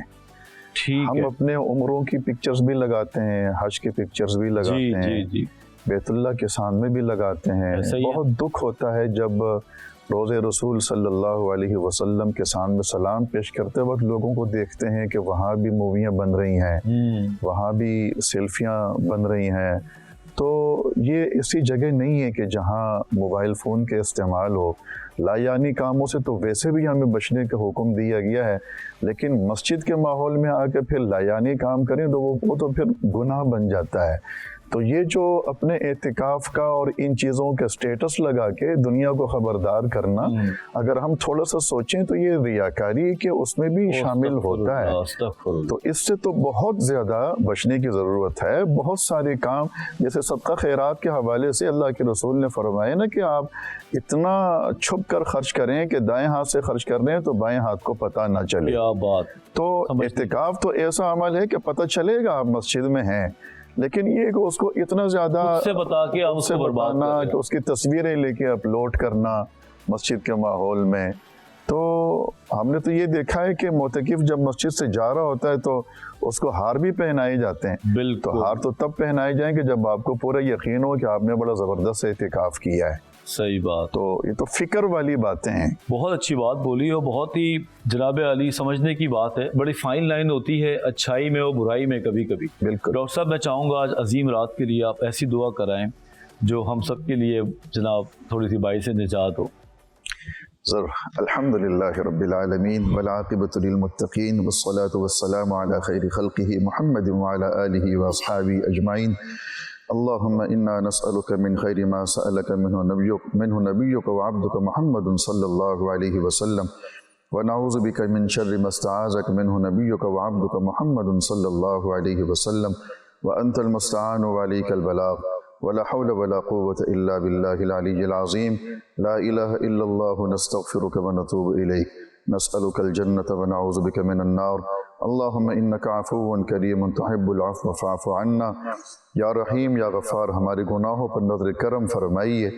ठीक हम है। अपने उम्रों की पिक्चर्स भी लगाते हैं, हज की पिक्चर्स भी लगाते हैं, जी। बैतुल्लाह के सामने भी लगाते हैं। बहुत दुख होता है जब रोज़े रसूल सल्लल्लाहु अलैहि वसल्लम के सामने सलाम पेश करते वक्त लोगों को देखते हैं कि वहाँ भी मूवियाँ बन रही हैं, वहाँ भी सेल्फियाँ बन रही हैं। तो ये ऐसी जगह नहीं है कि जहाँ मोबाइल फ़ोन के इस्तेमाल हो। लायानी कामों से तो वैसे भी हमें बचने का हुक्म दिया गया है, लेकिन मस्जिद के माहौल में आकर फिर लायानी काम करें तो वो तो फिर गुनाह बन जाता है। तो ये जो अपने एतिकाफ का और इन चीज़ों के स्टेटस लगा के दुनिया को खबरदार करना, अगर हम थोड़ा सा सोचें तो ये रियाकारी के उसमें भी शामिल होता है। तो इससे तो बहुत ज़्यादा बचने की ज़रूरत है। बहुत सारे काम जैसे सदका खैरात के हवाले से अल्लाह के रसूल ने फरमाया ना कि आप इतना छुप कर खर्च करें कि दाएं हाथ से खर्च कर रहे हैं तो बाएं हाथ को पता ना चले। क्या बात। तो एतिकाफ तो ऐसा अमल है कि पता चलेगा आप मस्जिद में हैं, लेकिन ये कि उसको इतना ज़्यादा उससे बता के हम उसको बर्बाद करना कि उसकी तस्वीरें लेके अपलोड करना मस्जिद के माहौल में, तो हमने तो ये देखा है कि मोतकिफ जब मस्जिद से जा रहा होता है तो उसको हार भी पहनाए जाते हैं। बिल्कुल। तो हार तो तब पहनाए जाएंगे जब आपको पूरा यकीन हो कि आपने बड़ा ज़बरदस्त एतिकाफ किया है। सही बात। तो ये तो फिक्र वाली बातें हैं। बहुत अच्छी बात बोली और बहुत ही जनाब अली समझने की बात है। बड़ी फाइन लाइन होती है अच्छाई में और बुराई में कभी कभी। बिल्कुल। डॉक्टर साहब, मैं चाहूँगा आज अजीम रात के लिए आप ऐसी दुआ कराएं जो हम सब के लिए जनाब थोड़ी सी बाई से निजात हो। ज़रूर। अल्हम्दुलिल्लाहि रब्बिल आलमीन वल आक़िबतु लिल मुत्तक़ीन वस्सलातु वस्सलामु अला खैरि खल्क़िही मुहम्मद व अला आलिहि व अस्हाबिही अजमईन। अल्लाहुम्मा इन्ना नस्अलुका मिन खैरि मा सअलका मिन्हु नबियुका व अब्दुका मुहम्मदुन सल्लल्लाहु अलैहि वसल्लम व नऊज़ु बिका मिन शर्रि मा इस्तआज़का मिन्हु नबियुका व अब्दुका मुहम्मदुन सल्लल्लाहु अलैहि वसल्लम व अंतल मुस्तआन व अलैकल बलाग वला हौला वला कुव्वता इल्ला बिल्लाहिल अलिय्यिल अज़ीम। ला इलाहा इल्लल्लाहु नस्तग़फिरुका व नतूबु इलैक नस्अलुकल जन्नता व नऊज़ु बिका मिनन नार। अल्लाहुम्मा इन्नका अफ़ुव्वुन करीमुन तुहिब्बुल अफ़्व फ़अफ़ु अन्ना। या रहीम या गफ़ार, हमारे गुनाहों पर नज़र करम फरमाइए,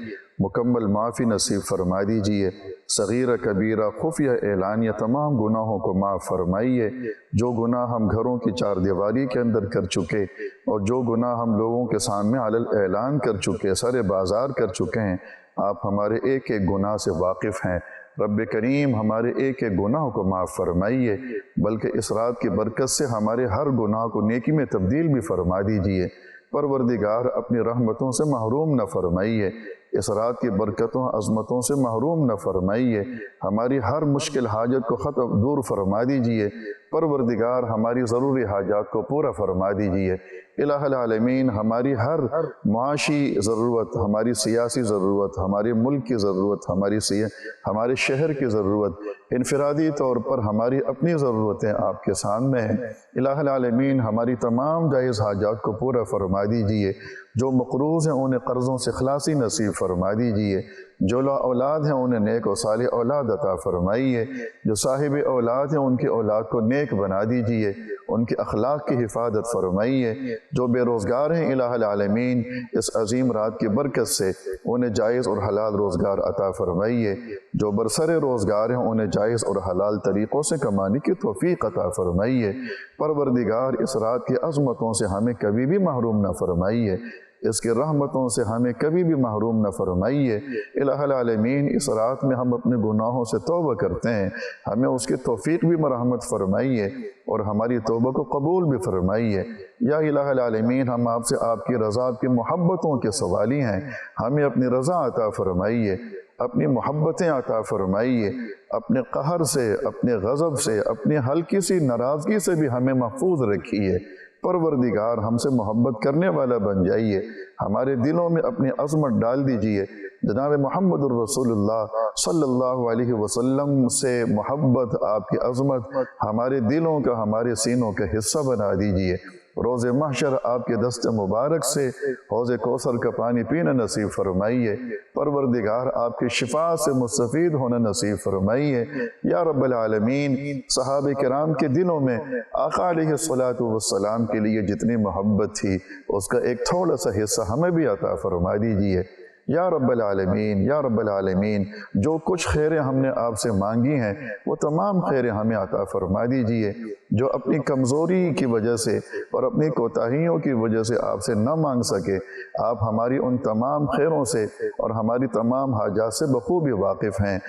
मुकम्मल माफ़ी नसीब फरमा दीजिए। सगीरा कबीरा खुफिया एलानिया तमाम गुनाहों को माफ़ फरमाइए। जो गुनाह हम घरों की चार दीवारी के अंदर कर चुके और जो गुनाह हम लोगों के सामने अलल ऐलान कर चुके, सरे बाज़ार कर चुके हैं, आप हमारे एक एक गुनाह से वाकिफ़ हैं। रब्बे करीम हमारे एक एक गुनाह को माफ़ फरमाइए, बल्कि इस रात की बरकत से हमारे हर गुनाह को नेकी में तब्दील भी फरमा दीजिए। परवरदिगार अपनी रहमतों से महरूम न फरमाइए, इस रात की बरकतों अज़मतों से महरूम न फरमाइए। हमारी हर मुश्किल हाजत को ख़त्म दूर फरमा दीजिए। परवरदिगार हमारी ज़रूरी हाजात को पूरा फरमा दीजिए। इलाहुल आलमीन हमारी हर मुआशी ज़रूरत, हमारी सियासी ज़रूरत, हमारे मुल्क की ज़रूरत, हमारे शहर की ज़रूरत, इनफरादी तौर पर हमारी अपनी ज़रूरतें आपके सामने हैं। इलाहुल आलमीन हमारी तमाम जायज़ हाजात को पूरा फरमा दीजिए। जो मक़रूज़ हैं उन्हें कर्ज़ों से खलासी नसीब फरमा दीजिए। जो ला औलाद हैं उन्हें नेक और सालिह औलाद अता फरमाइए। जो साहिब औलाद हैं उनकी औलाद को नेक बना दीजिए, उनके अखलाक की हिफाजत फरमाइए। जो बेरोज़गार हैं इलाहुल आलमीन इस अजीम रात की बरकत से उन्हें जायज़ और हलाल रोज़गार अता फरमाइए। जो बरसरे रोज़गार हैं उन्हें जायज़ और हलाल तरीक़ों से कमाने की तौफ़ीक़ अता फरमाइए। परवरदिगार इस रात की अज़मतों से हमें कभी भी महरूम न फरमाइए, इसके रहमतों से हमें कभी भी महरूम न फरमाइए। इलाहुल आलमीन इस रात में हम अपने गुनाहों से तौबा करते हैं, हमें उसकी तौफ़ीक़ भी मरहमत फरमाइए और हमारी तौबा को कबूल भी फरमाइए। या इलाहुल आलमीन हम आपसे आपकी रज़ा, आपकी मोहब्बतों के सवाली हैं, हमें अपनी रज़ा अता फरमाइए, अपनी मोहब्बतें अता फरमाइए। अपने कहर से, अपने गज़ब से, अपनी हल्की सी नाराज़गी से भी हमें महफूज रखिए। परवरदिगार हमसे मोहब्बत करने वाला बन जाइए, हमारे दिलों में अपनी अज़मत डाल दीजिए। जनाब मुहम्मदुर रसूलुल्लाह सल्लल्लाहु अलैहि वसल्लम से मोहब्बत, आपकी अज़मत हमारे दिलों का, हमारे सीनों का हिस्सा बना दीजिए। रोज़े महशर आपके दस्ते मुबारक से हौज़े कौसर का पानी पीना नसीब फरमाइए। परवरदिगार आपकी शिफा से मुस्तफ़ीद होना नसीब फरमाइए। या रब्बल आलमीन सहाबे किराम के दिलों में आका अलैहिस्सलातु वस्सलाम के लिए जितनी मोहब्बत थी उसका एक थोड़ा सा हिस्सा हमें भी अता फरमा दीजिए। या रब्बल आलमीन, या रब्बल आलमीन जो कुछ खैरें हमने आपसे मांगी हैं वो तमाम खैरें हमें अता फरमा दीजिए। जो अपनी कमज़ोरी की वजह से और अपनी कोताहियों की वजह से आपसे न मांग सके, आप हमारी उन तमाम खैरों से और हमारी तमाम हाजात से बखूबी वाकिफ़ हैं।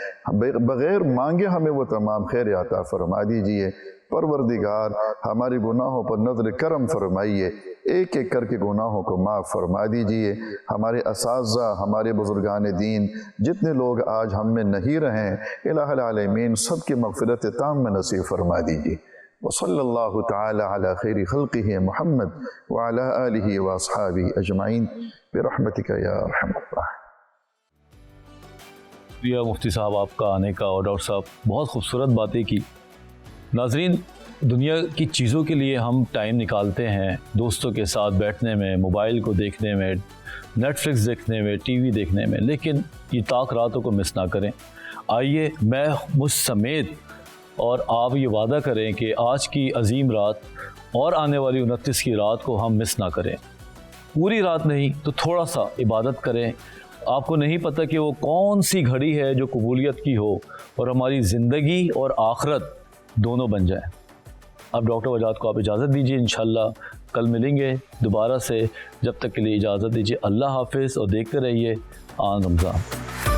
बग़ैर मांगे हमें वो तमाम खैरें अता फरमा दीजिए। परवरदिगार हमारे गुनाहों पर नज़र करम फरमाइए, एक एक करके गुनाहों को माफ़ फरमा दीजिए। हमारे असाज़ा, हमारे बुज़ुर्गान दीन, जितने लोग आज हम में नहीं रहें, इलाहुल आलमीन सबकी मग़फ़िरत ताम नसीब फरमा दीजिए। वसल्लल्लाहु तआला अला खैरि खल्क़िही मुहम्मद व अला आलिही व अस्हाबिही अजमाइन बिरहमतिका या अरहमर राहिमीन। शुक्रिया मुफ्ती साहब आपका आने का, और डॉक्टर साहब बहुत खूबसूरत बातें की। नाजरीन, दुनिया की चीज़ों के लिए हम टाइम निकालते हैं, दोस्तों के साथ बैठने में, मोबाइल को देखने में, नेटफ्लिक्स देखने में, टीवी देखने में, लेकिन ये ताक रातों को मिस ना करें। आइए मैं मुझ समेत और आप ये वादा करें कि आज की अजीम रात और आने वाली 29 की रात को हम मिस ना करें। पूरी रात नहीं तो थोड़ा सा इबादत करें। आपको नहीं पता कि वो कौन सी घड़ी है जो कबूलियत की हो और हमारी ज़िंदगी और आखिरत दोनों बन जाए। अब डॉक्टर वजाद को आप इजाज़त दीजिए, इंशाल्लाह कल मिलेंगे दोबारा से। जब तक के लिए इजाज़त दीजिए, अल्लाह हाफ़िज़, और देखते रहिए आन रमज़ान।